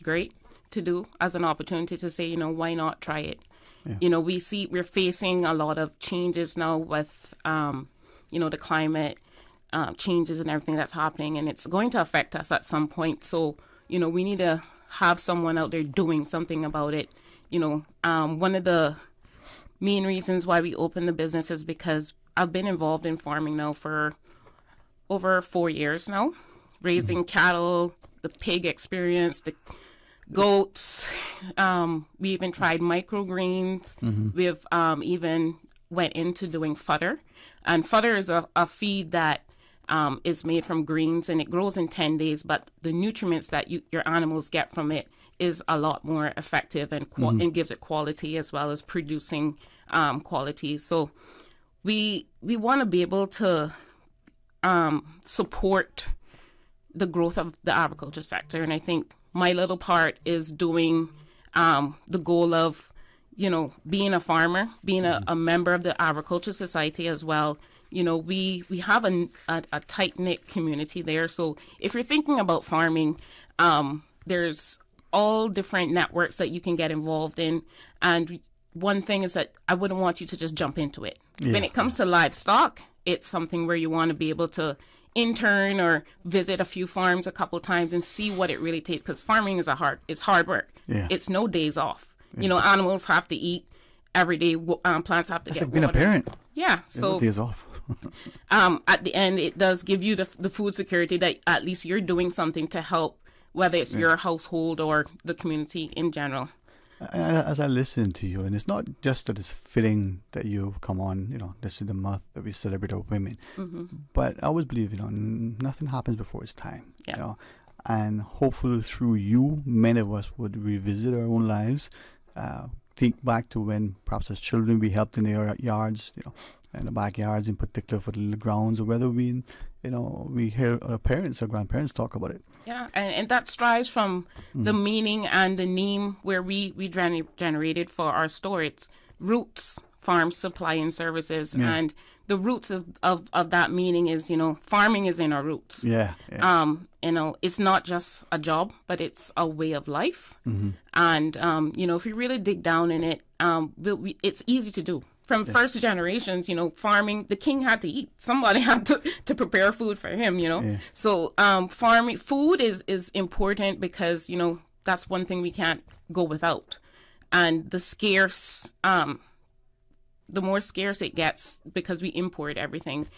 great to do as an opportunity to say, you know, why not try it? Yeah. You know, we're facing a lot of changes now with, you know, the climate changes and everything that's happening, and it's going to affect us at some point. So, you know, we need to have someone out there doing something about it. You know, one of the main reasons why we opened the business is because I've been involved in farming now for over 4 years now, raising cattle, the pig experience, the goats. We even tried microgreens. We've even went into doing fodder. And fodder is a feed that is made from greens, and it grows in 10 days, but the nutrients that your animals get from it is a lot more effective and gives it quality as well as producing quality. So we want to be able to support the growth of the agriculture sector, and I think my little part is doing the goal of, you know, being a farmer, being a member of the agriculture society as well. You know, we have a tight-knit community there. So if you're thinking about farming, there's all different networks that you can get involved in. And one thing is that I wouldn't want you to just jump into it. Yeah. When it comes to livestock, it's something where you want to be able to intern or visit a few farms a couple times and see what it really takes, because farming is it's hard work. Yeah. It's no days off. Yeah. You know, animals have to eat every day. Plants have to get like being water. A parent. Yeah. So days off. At the end, it does give you the food security that at least you're doing something to help, whether it's your household or the community in general. As I listen to you, and it's not just that it's fitting that you've come on, you know, this is the month that we celebrate our women, but I always believe, you know, nothing happens before it's time, you know, and hopefully through you, many of us would revisit our own lives, think back to when perhaps as children we helped in the yards, you know, in the backyards in particular for the little grounds, or whether we, you know, we hear our parents or grandparents talk about it. Yeah, and that strives from the meaning and the name where we generated for our store. It's Roots Farm Supply and Services, and the roots of that meaning is, you know, farming is in our roots. Yeah. You know, it's not just a job, but it's a way of life. And, you know, if you really dig down in it, it's easy to do. From first generations, you know, farming, the king had to eat. Somebody had to prepare food for him, you know. Yeah. So farming, food is important because, you know, that's one thing we can't go without. And the scarce, the more scarce it gets because we import everything,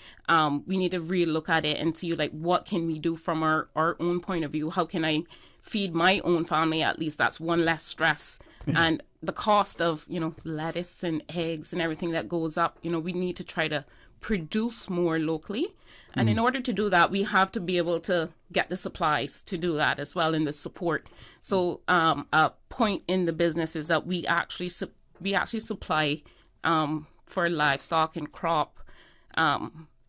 we need to really look at it and see, like, what can we do from our own point of view? How can I feed my own family? At least that's one less stress. And the cost of, you know, lettuce and eggs and everything that goes up, you know, we need to try to produce more locally. And in order to do that, we have to be able to get the supplies to do that as well, and the support. So a point in the business is that we actually supply for livestock and crop,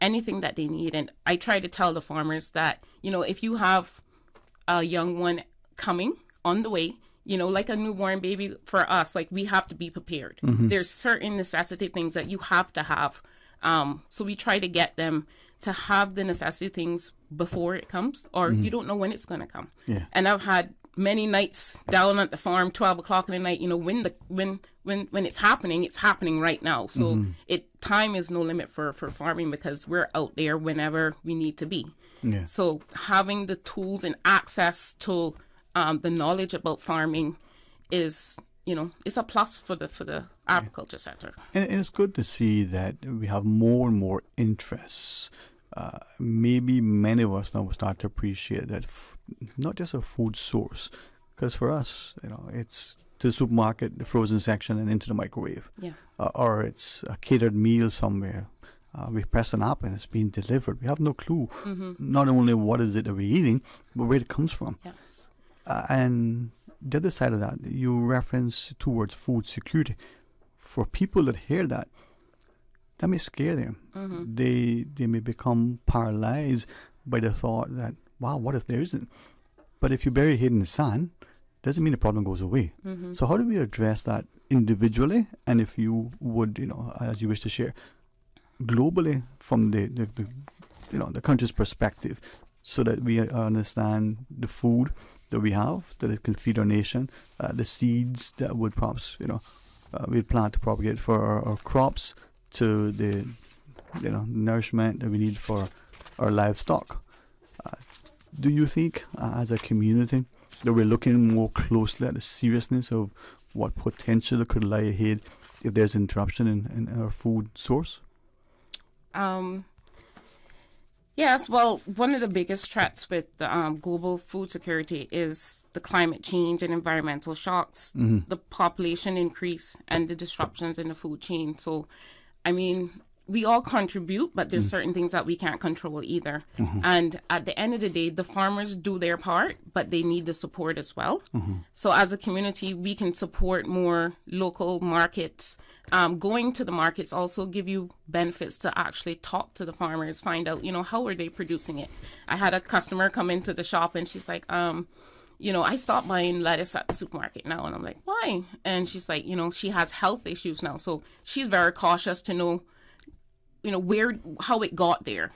anything that they need. And I try to tell the farmers that, you know, if you have a young one coming on the way, you know, like a newborn baby, for us, like, we have to be prepared. There's certain necessity things that you have to have. So we try to get them to have the necessity things before it comes, or you don't know when it's going to come. Yeah. And I've had many nights down at the farm, 12 o'clock in the night, you know, when it's happening right now. So time is no limit for farming, because we're out there whenever we need to be. Yeah. So having the tools and access to the knowledge about farming is, you know, it's a plus for the agriculture sector. And it's good to see that we have more and more interests. Maybe many of us now will start to appreciate that not just a food source, because for us, you know, it's to the supermarket, the frozen section, and into the microwave. Yeah. Or it's a catered meal somewhere. We press an app and it's being delivered. We have no clue, not only what is it that we're eating, but where it comes from. Yes. And the other side of that, you reference towards food security. For people that hear that may scare them. They may become paralyzed by the thought that, wow, what if there isn't? But if you bury your head in the sand, doesn't mean the problem goes away. So how do we address that individually, and if you would, as you wish to share, globally from the country's perspective, so that we understand the food that we have, that it can feed our nation, the seeds that would perhaps, we plant to propagate for our crops, to the, nourishment that we need for our livestock. Do you think, as a community, that we're looking more closely at the seriousness of what potential could lie ahead if there's interruption in our food source? Yes, well, one of the biggest threats with global food security is the climate change and environmental shocks, the population increase, and the disruptions in the food chain. So, I mean, we all contribute, but there's certain things that we can't control either. And at the end of the day, the farmers do their part, but they need the support as well. So as a community, we can support more local markets. Going to the markets also give you benefits to actually talk to the farmers, find out, how are they producing it. I had a customer come into the shop and she's like, I stopped buying lettuce at the supermarket now. And I'm like, why? And she's like, she has health issues now. So she's very cautious to know, how it got there.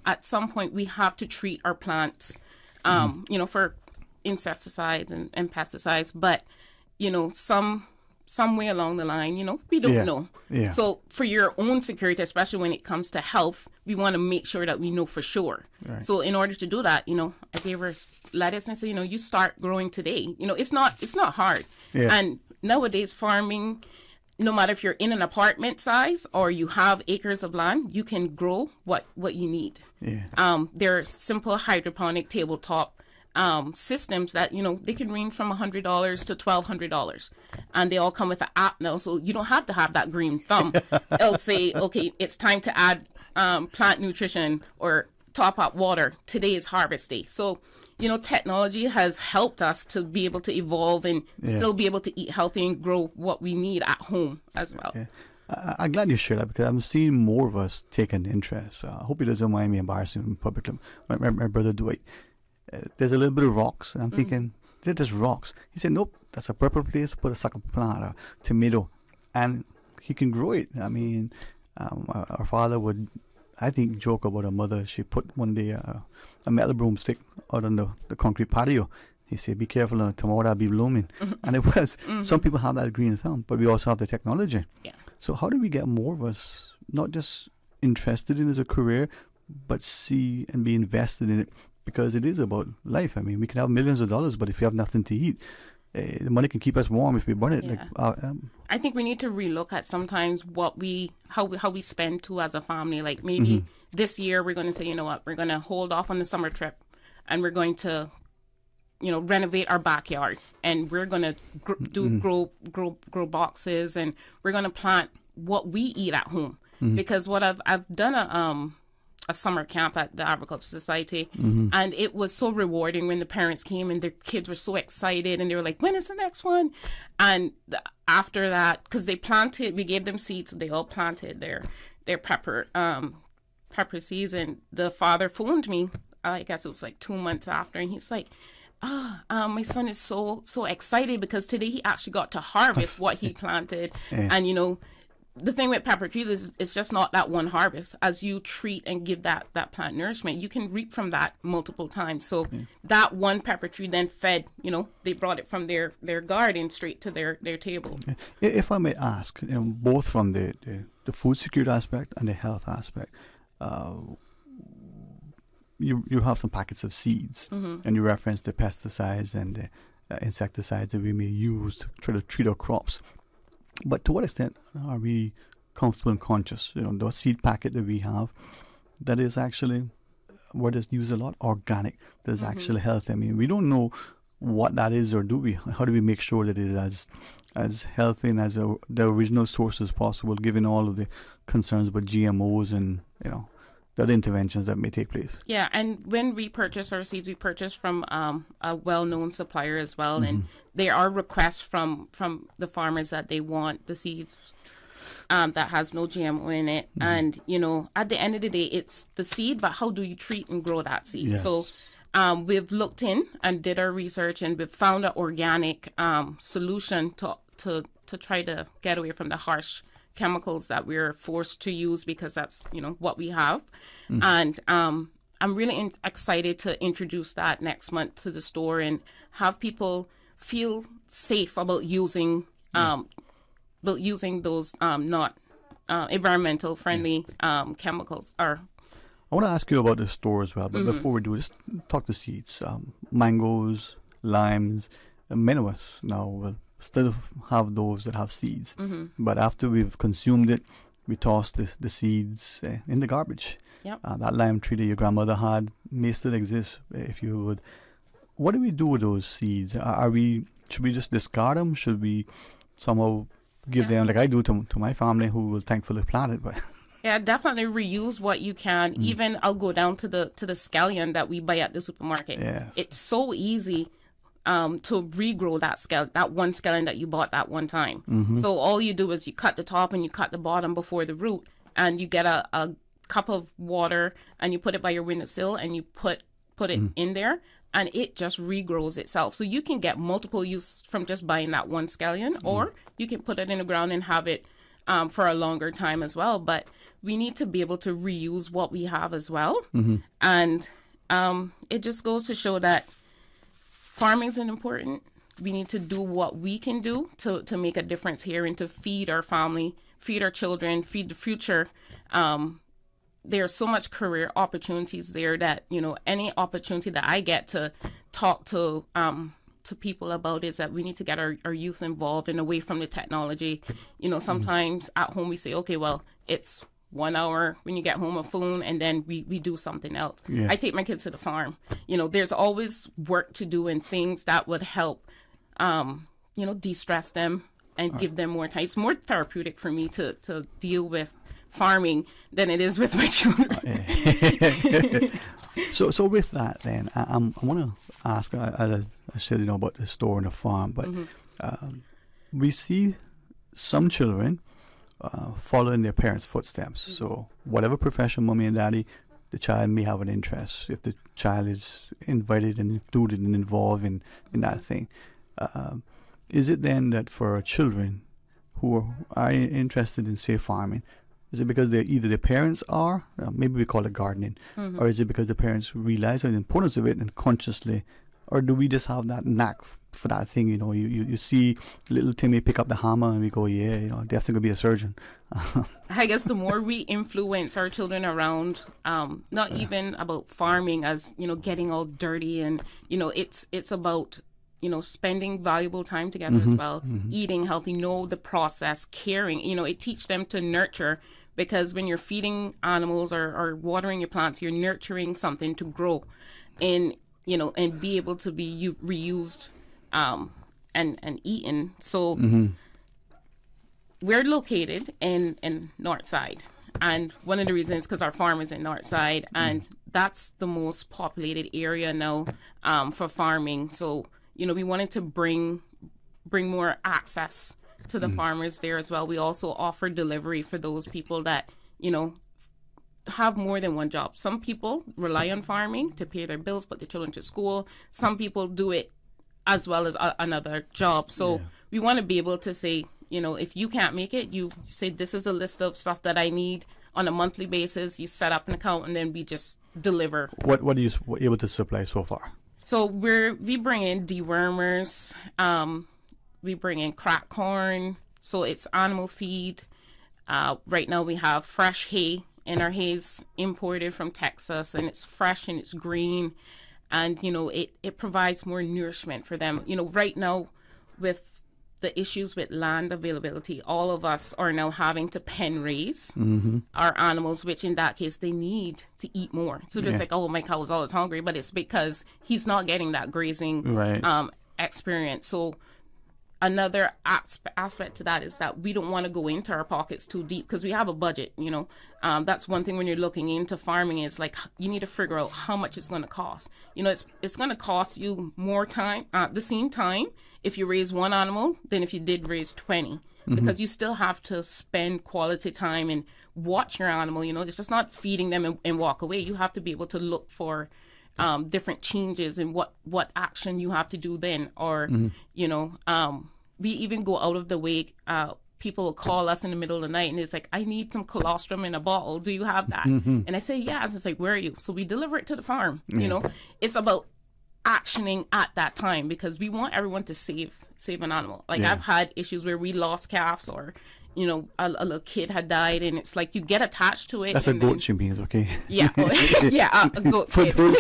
At some point we have to treat our plants, for insecticides and pesticides, but, some way along the line, we don't know. Yeah. So for your own security, especially when it comes to health, we want to make sure that we know for sure. Right. So in order to do that, I gave her lettuce and said, you start growing today. It's not hard. Yeah. And nowadays farming, no matter if you're in an apartment size or you have acres of land, you can grow what you need. Yeah. There are simple hydroponic tabletop systems that, they can range from $100 to $1,200. And they all come with an app now, so you don't have to have that green thumb. It'll say, okay, it's time to add plant nutrition or top up water. Today is harvest day. So, technology has helped us to be able to evolve and still be able to eat healthy and grow what we need at home as well. Yeah. I'm glad you shared that, because I'm seeing more of us take an interest. I hope he doesn't mind me embarrassing him publicly. My brother Dwight, there's a little bit of rocks, and I'm thinking, they're just rocks. He said, nope, that's a purple place to put a sucker plant, a tomato, and he can grow it. I mean, our father would, I think, joke about our mother. She put one day a metal broomstick out on the concrete patio. He said, be careful, tomorrow I'll be blooming. And it was. Some people have that green thumb, but we also have the technology. Yeah. So how do we get more of us not just interested in it as a career, but see and be invested in it? Because it is about life. I mean, we can have millions of dollars, but if you have nothing to eat, the money can keep us warm if we burn it. Yeah. I think we need to relook at sometimes how we spend too as a family. Like maybe this year we're going to say, you know what, we're going to hold off on the summer trip, and we're going to, renovate our backyard, and we're going to grow boxes, and we're going to plant what we eat at home. Because what I've done a summer camp at the Agriculture Society, and it was so rewarding when the parents came and their kids were so excited, and they were like, when is the next one? And after that, because we gave them seeds, so they all planted their pepper seeds, and the father phoned me, I guess it was like 2 months after, and he's like, my son is so excited because today he actually got to harvest what he planted. And the thing with pepper trees is it's just not that one harvest. As you treat and give that plant nourishment, you can reap from that multiple times. So that one pepper tree then fed, they brought it from their garden straight to their table. If I may ask, both from the food security aspect and the health aspect, you have some packets of seeds, and you reference the pesticides and the insecticides that we may use to try to treat our crops. But to what extent are we comfortable and conscious? The seed packet that we have, that is actually, word is used a lot, organic, that is actually healthy. I mean, we don't know what that is, or do we? How do we make sure that it is as healthy and as the original source as possible, given all of the concerns about GMOs and, the other interventions that may take place? Yeah, and when we purchase our seeds, we purchase from a well-known supplier as well, and there are requests from the farmers that they want the seeds that has no GMO in it. And, at the end of the day, it's the seed, but how do you treat and grow that seed? Yes. So we've looked in and did our research, and we've found an organic solution to try to get away from the harsh chemicals that we're forced to use because that's, what we have. And I'm really excited to introduce that next month to the store and have people feel safe about using those not environmental friendly chemicals. I want to ask you about the store as well, but before we do, just talk to seeds. Mangoes, limes, many of us now will still have those that have seeds, but after we've consumed it, we toss the seeds in the garbage. Yep. That lime tree that your grandmother had may still exist, if you would. What do we do with those seeds? Should we just discard them? Should we somehow give them, like I do to my family, who will thankfully plant it? But yeah, definitely reuse what you can. Even I'll go down to the scallion that we buy at the supermarket. Yes. It's so easy to regrow that one scallion that you bought that one time. So all you do is you cut the top and you cut the bottom before the root, and you get a cup of water and you put it by your windowsill and you put it in there, and it just regrows itself. So you can get multiple use from just buying that one scallion, or you can put it in the ground and have it for a longer time as well. But we need to be able to reuse what we have as well. And it just goes to show that farming is important. We need to do what we can do to make a difference here and to feed our family, feed our children, feed the future. There's so much career opportunities there that, any opportunity that I get to talk to people about is that we need to get our youth involved and away from the technology. Sometimes at home we say, okay, well, it's 1 hour when you get home a phone, and then we do something else. Yeah. I take my kids to the farm. There's always work to do and things that would help, de-stress them and give them more time. It's more therapeutic for me to deal with farming than it is with my children. So with that, then I want to ask. I said about the store and the farm, but we see some children following their parents' footsteps. So whatever profession, mommy and daddy, the child may have an interest. If the child is invited and included and involved in that thing, is it then that for children who are interested in, say, farming, is it because either their parents are, maybe we call it gardening, or is it because the parents realize the importance of it and consciously, or do we just have that knack for that thing? You see little Timmy pick up the hammer and we go, yeah, definitely gonna be a surgeon. I guess the more we influence our children around, not even about farming as, getting all dirty and, it's about, spending valuable time together as well, eating healthy, know the process, caring, it teach them to nurture. Because when you're feeding animals or watering your plants, you're nurturing something to grow and, and be able to be reused and eaten. So we're located in Northside. And one of the reasons is because our farm is in Northside, and that's the most populated area now for farming. So, we wanted to bring more access to the farmers there as well. We also offer delivery for those people that, have more than one job. Some people rely on farming to pay their bills, put their children to school. Some people do it as well as another job. So we want to be able to say, if you can't make it, you say, this is a list of stuff that I need on a monthly basis. You set up an account and then we just deliver. What are you able to supply so far? So we bring in dewormers, we bring in cracked corn, so it's animal feed. Right now we have fresh hay, and our hay is imported from Texas, and it's fresh and it's green, and it provides more nourishment for them. Right now with the issues with land availability, all of us are now having to pen raise our animals, which in that case they need to eat more. So just like, oh, my cow is always hungry, but it's because he's not getting that grazing experience. So another aspect to that is that we don't want to go into our pockets too deep because we have a budget. That's one thing when you're looking into farming is like you need to figure out how much it's going to cost. It's going to cost you more time, the same time if you raise one animal than if you did raise 20, because you still have to spend quality time and watch your animal. It's just not feeding them and walk away. You have to be able to look for different changes in what action you have to do then, or we even go out of the way. People will call us in the middle of the night and it's like, I need some colostrum in a bottle. Do you have that? And I say, yeah. And it's like, where are you? So we deliver it to the farm. It's about actioning at that time, because we want everyone to save an animal. Like I've had issues where we lost calves, or a little kid had died, and it's like you get attached to it. That's a goat you mean, okay? Yeah. A goat For kid. those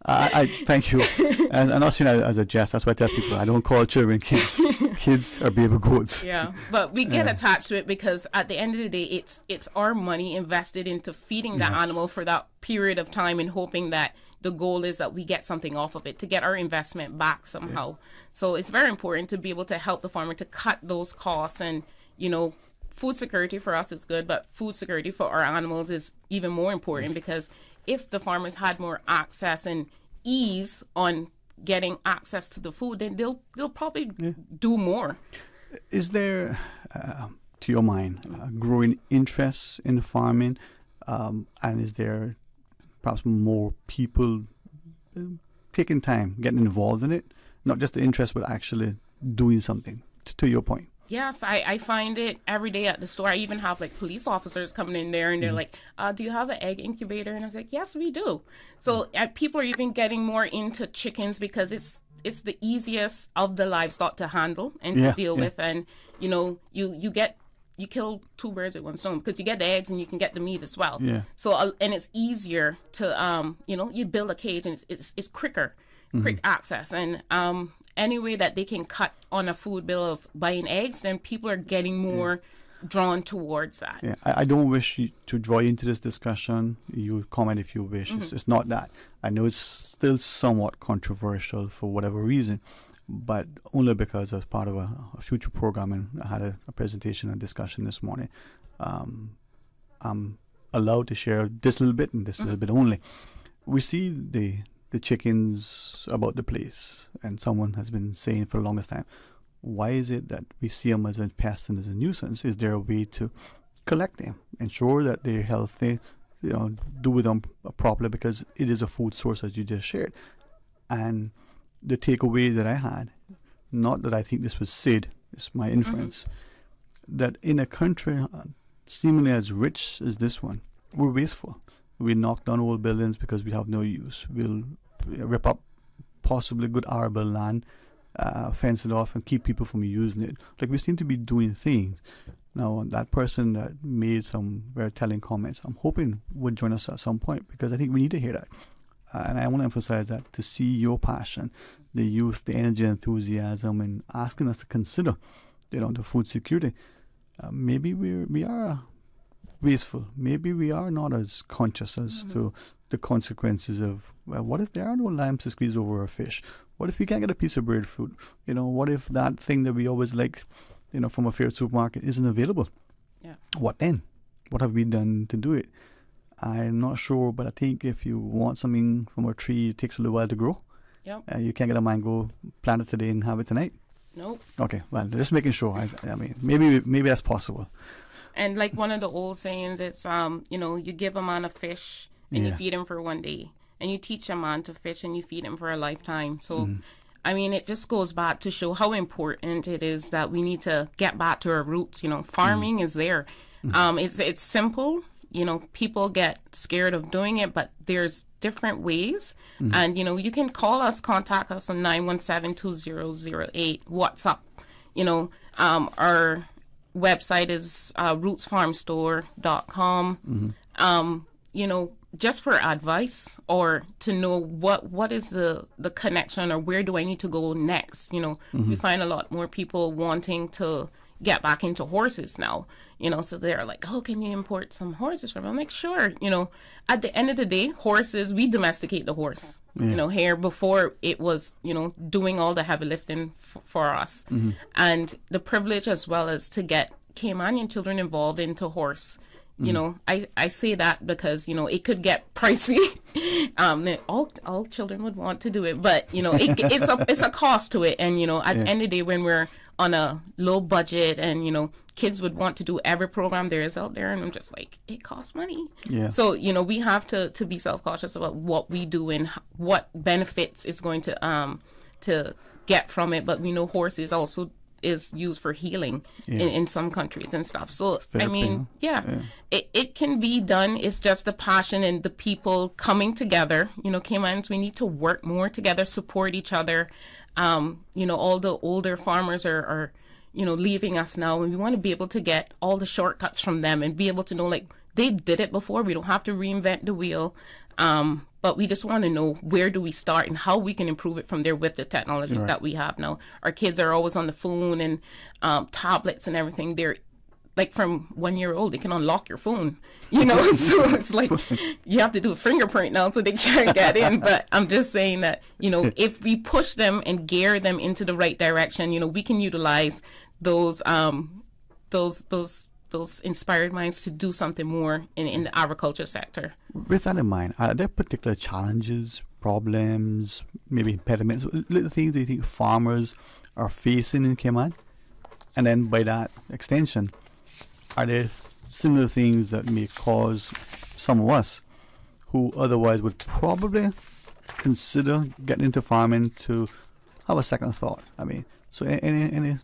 I thank you. And I'm not saying that as a jest. That's why I tell people I don't call children kids. Kids are baby goats. Yeah, but we get attached to it because at the end of the day, it's our money invested into feeding that animal for that period of time, and hoping that the goal is that we get something off of it to get our investment back somehow. So it's very important to be able to help the farmer to cut those costs. And food security for us is good, but food security for our animals is even more important, because if the farmers had more access and ease on getting access to the food, then they'll probably do more. Is there, to your mind, growing interest in farming, and is there perhaps more people taking time, getting involved in it? Not just the interest, but actually doing something, to your point. Yes, I find it every day at the store. I even have like police officers coming in there and they're like, do you have an egg incubator? And I was like, yes, we do. So people are even getting more into chickens, because it's the easiest of the livestock to handle and to deal with. And, you kill two birds with one stone, because you get the eggs and you can get the meat as well. Yeah. So, and it's easier to, you build a cage and it's quicker, quick access. And any way that they can cut on a food bill of buying eggs, then people are getting more drawn towards that. Yeah, I don't wish to draw you into this discussion. You comment if you wish. It's not that. I know it's still somewhat controversial for whatever reason, but only because as part of a future program, and I had a presentation and discussion this morning. I'm allowed to share this little bit and this little bit only. We see the chickens about the place, and someone has been saying for the longest time, why is it that we see them as a pest and as a nuisance? Is there a way to collect them, ensure that they're healthy, do with them properly, because it is a food source, as you just shared? And the takeaway that I had, not that I think this was said, it's my inference, that in a country seemingly as rich as this one, we're wasteful. We knock down old buildings because we have no use. We'll rip up possibly good arable land, fence it off, and keep people from using it. Like, we seem to be doing things. Now, that person that made some very telling comments, I'm hoping would join us at some point, because I think we need to hear that. And I want to emphasize that, to see your passion, the youth, the energy, enthusiasm, and asking us to consider, the food security. Maybe we are wasteful. Maybe we are not as conscious as to the consequences of, what if there are no limes to squeeze over a fish? What if we can't get a piece of bread fruit? What if that thing that we always like, from a fair supermarket isn't available? Yeah. What then? What have we done to do it? I'm not sure, but I think if you want something from a tree, it takes a little while to grow. Yep. You can't get a mango planted today and have it tonight. Nope. Okay, well, just making sure. I mean, maybe that's possible. And like one of the old sayings, it's you give a man a fish and you feed him for one day, and you teach a man to fish and you feed him for a lifetime. So, I mean, it just goes back to show how important it is that we need to get back to our roots. Farming is there. It's simple. People get scared of doing it, but there's different ways. And, you can contact us on 917-2008, WhatsApp. Our website is rootsfarmstore.com. Just for advice, or to know what is the connection, or where do I need to go next. We find a lot more people wanting to get back into horses now, so they're like, oh, can you import some horses from? I'm like, sure. At the end of the day, horses, we domesticate the horse, here before it was, doing all the heavy lifting for us. And the privilege as well as to get Caymanian children involved into horse. I say that because, it could get pricey. All children would want to do it, but, it's a cost to it. And, at the end of the day, when we're on a low budget, and kids would want to do every program there is out there, and I'm just like, it costs money. Yeah. So we have to be self-cautious about what we do and what benefits is going to get from it. But we know horses also is used for healing in some countries and stuff. So Therapy, it can be done. It's just the passion and the people coming together. Caymans, we need to work more together, support each other. All the older farmers are leaving us now, and we want to be able to get all the shortcuts from them and be able to know, like, they did it before. We don't have to reinvent the wheel. But we just want to know, where do we start and how we can improve it from there with the technology that we have now. Our kids are always on the phone and tablets and everything. They're like, from 1 year old, they can unlock your phone, so it's like you have to do a fingerprint now so they can't get in. But I'm just saying that, if we push them and gear them into the right direction, we can utilize those inspired minds to do something more in the agriculture sector. With that in mind, are there particular challenges, problems, maybe impediments, little things that you think farmers are facing in Cayman? And then by that extension, are there similar things that may cause some of us who otherwise would probably consider getting into farming to have a second thought? I mean, so any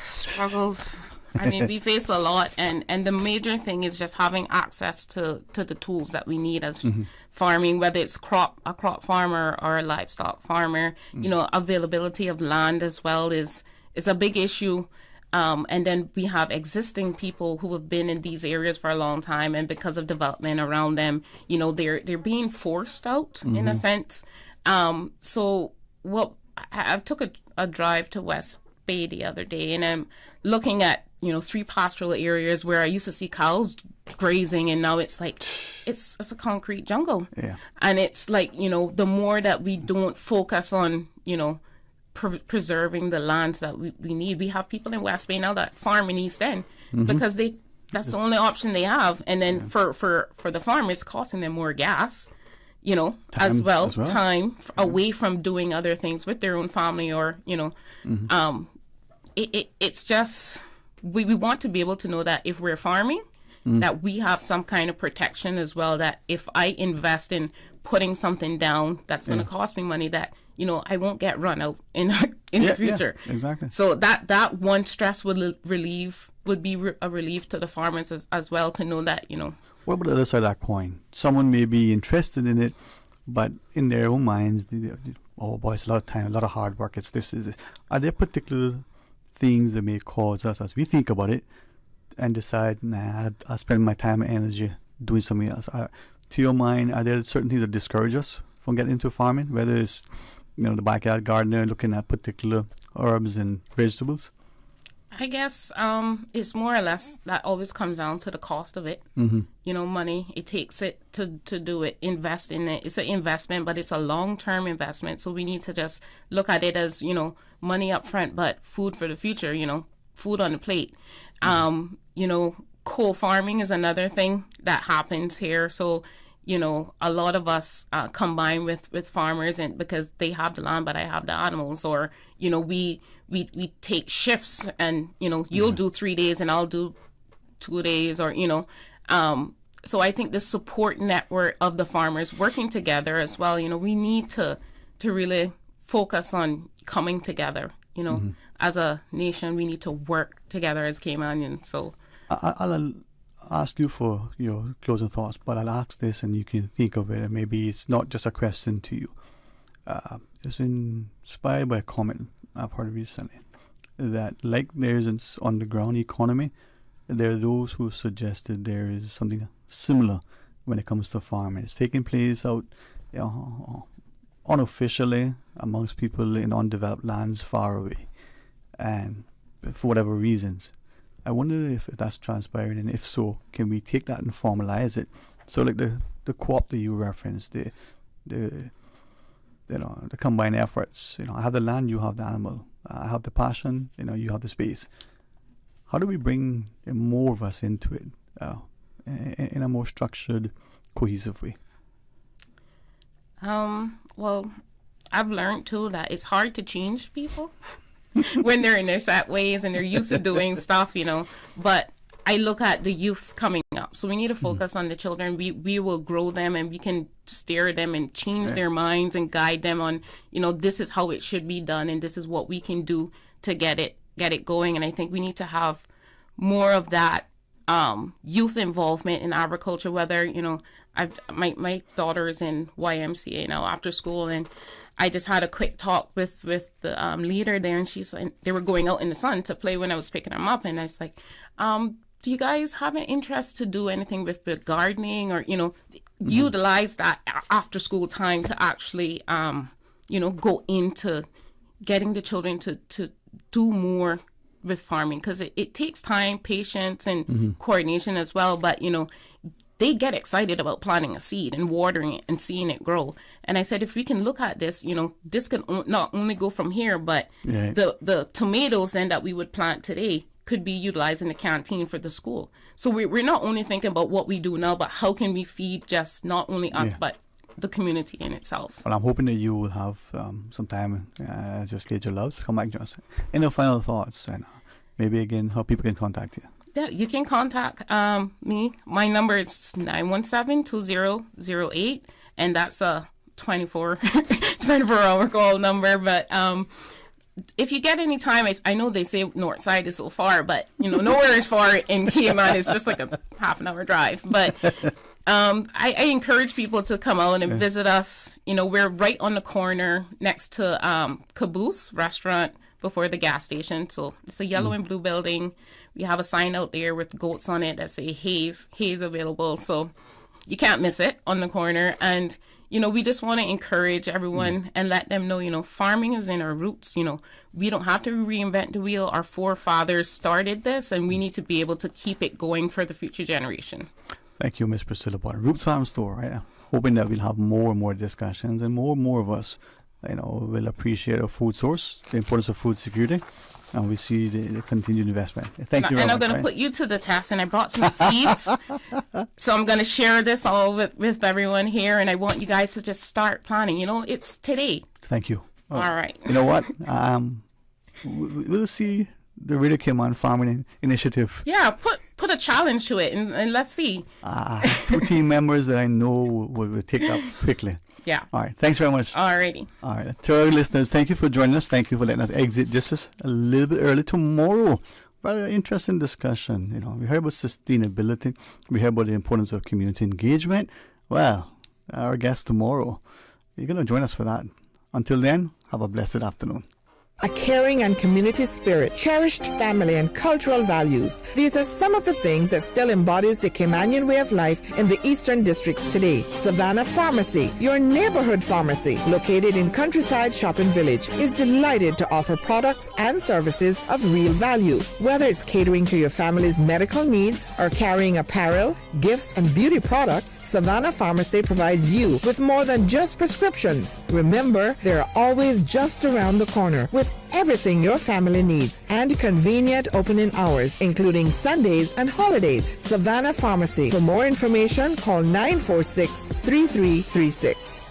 struggles. I mean, we face a lot, and the major thing is just having access to the tools that we need as farming, whether it's a crop farmer or a livestock farmer. Availability of land as well is a big issue. And then we have existing people who have been in these areas for a long time, and because of development around them, they're being forced out in a sense. So I took a drive to West Bay the other day, and I'm looking at 3 pastoral areas where I used to see cows grazing, and now it's like it's a concrete jungle. And it's like, the more that we don't focus on preserving the lands that we need. We have people in West Bay now that farm in East End because that's the only option they have, and then for the farm, it's costing them more gas, as well. Time away from doing other things with their own family, or it's just we want to be able to know that if we're farming, that we have some kind of protection as well, that if I invest in putting something down that's going to cost me money, that I won't get run out in the future. Exactly. So that one stress would be a relief to the farmers as well, to know that What about the other side of that coin? Someone may be interested in it, but in their own minds, oh boy, it's a lot of time, a lot of hard work. It's this, is this. Are there particular things that may cause us, as we think about it, and decide, I'll spend my time and energy doing something else? To your mind, are there certain things that discourage us from getting into farming, whether it's the backyard gardener looking at particular herbs and vegetables? I guess it's more or less that always comes down to the cost of it. Money, it takes it to do it, invest in it. It's an investment, but it's a long-term investment. So we need to just look at it as, money up front, but food for the future, food on the plate. Co-farming is another thing that happens here. So, a lot of us combine with farmers, and because they have the land, but I have the animals, or, we take shifts, and, you'll do 3 days and I'll do 2 days, or, so I think the support network of the farmers working together as well, we need to really focus on coming together, as a nation. We need to work together as Caymanians. So I'll ask you for your closing thoughts, but I'll ask this and you can think of it, and maybe it's not just a question to you. It's inspired by a comment I've heard recently, that like there is an on-the-ground economy, there are those who suggested there is something similar when it comes to farming. It's taking place out unofficially amongst people in undeveloped lands far away, and for whatever reasons. I wonder if that's transpiring, and if so, can we take that and formalize it? So, like the co-op that you referenced, the combined efforts. I have the land, you have the animal. I have the passion, you have the space. How do we bring more of us into it in a more structured, cohesive way? Well, I've learned too that it's hard to change people when they're in their set ways and they're used to doing stuff, you know. But I look at the youth coming up, so we need to focus on the children. We will grow them, and we can steer them and change their minds and guide them on, you know, this is how it should be done, and this is what we can do to get it going. And I think we need to have more of that youth involvement in agriculture. Whether, you know, my daughter is in YMCA now after school, and I just had a quick talk with the leader there, and she's like, they were going out in the sun to play when I was picking them up, and I was like, do you guys have an interest to do anything with the gardening, or, you know, utilize that after school time to actually, you know, go into getting the children to do more with farming, because it takes time, patience, and coordination as well. But, you know, they get excited about planting a seed and watering it and seeing it grow. And I said, if we can look at this, you know, this can not only go from here, but the tomatoes then that we would plant today could be utilized in the canteen for the school. So we're not only thinking about what we do now, but how can we feed just not only us, but the community in itself. Well, I'm hoping that you will have some time as your schedule allows to come back and join us. Any final thoughts, and maybe again how people can contact you? Yeah, you can contact me. My number is 917-2008, and that's a 24-hour call number. But if you get any time, I know they say north side is so far, but, you know, nowhere is far in Cayman. It's just like a half an hour drive. But I encourage people to come out and visit us. You know, we're right on the corner next to Caboose Restaurant before the gas station. So it's a yellow and blue building. We have a sign out there with goats on it that say haze available. So you can't miss it on the corner. And, you know, we just want to encourage everyone and let them know, you know, farming is in our roots. You know, we don't have to reinvent the wheel. Our forefathers started this, and we need to be able to keep it going for the future generation. Thank you, Ms. Priscilla Boyd. Roots Farm Store, right? Hoping that we'll have more and more discussions, and more of us, you know, will appreciate our food source, the importance of food security, and we see the continued investment. Thank you very much. And I'm going to put you to the test, and I brought some seeds. So I'm going to share this all with everyone here, and I want you guys to just start planning. You know, it's today. Thank you. All right. You know what? We'll see the Radio Cayman Farming Initiative. Yeah, put a challenge to it, and let's see. 2 team members that I know will take up quickly. Yeah. All right. Thanks very much. Alrighty. All right. To our listeners, thank you for joining us. Thank you for letting us exit just a little bit early tomorrow. Very interesting discussion. You know, we heard about sustainability. We heard about the importance of community engagement. Well, our guest tomorrow, you're going to join us for that. Until then, have a blessed afternoon. A caring and community spirit, cherished family and cultural values. These are some of the things that still embodies the Caymanian way of life in the Eastern Districts today. Savannah Pharmacy, your neighborhood pharmacy, located in Countryside Shopping Village, is delighted to offer products and services of real value. Whether it's catering to your family's medical needs or carrying apparel, gifts, and beauty products, Savannah Pharmacy provides you with more than just prescriptions. Remember, they're always just around the corner with everything your family needs and convenient opening hours, including Sundays and holidays. Savannah Pharmacy. For more information, call 946-3336.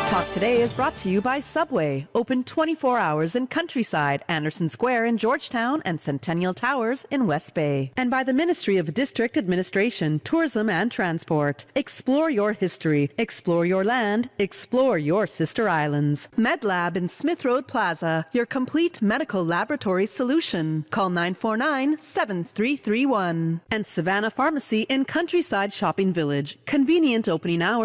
Talk Today is brought to you by Subway, open 24 hours in Countryside, Anderson Square in Georgetown, and Centennial Towers in West Bay. And by the Ministry of District Administration, Tourism and Transport. Explore your history, explore your land, explore your sister islands. MedLab in Smith Road Plaza, your complete medical laboratory solution. Call 949-7331. And Savannah Pharmacy in Countryside Shopping Village, convenient opening hours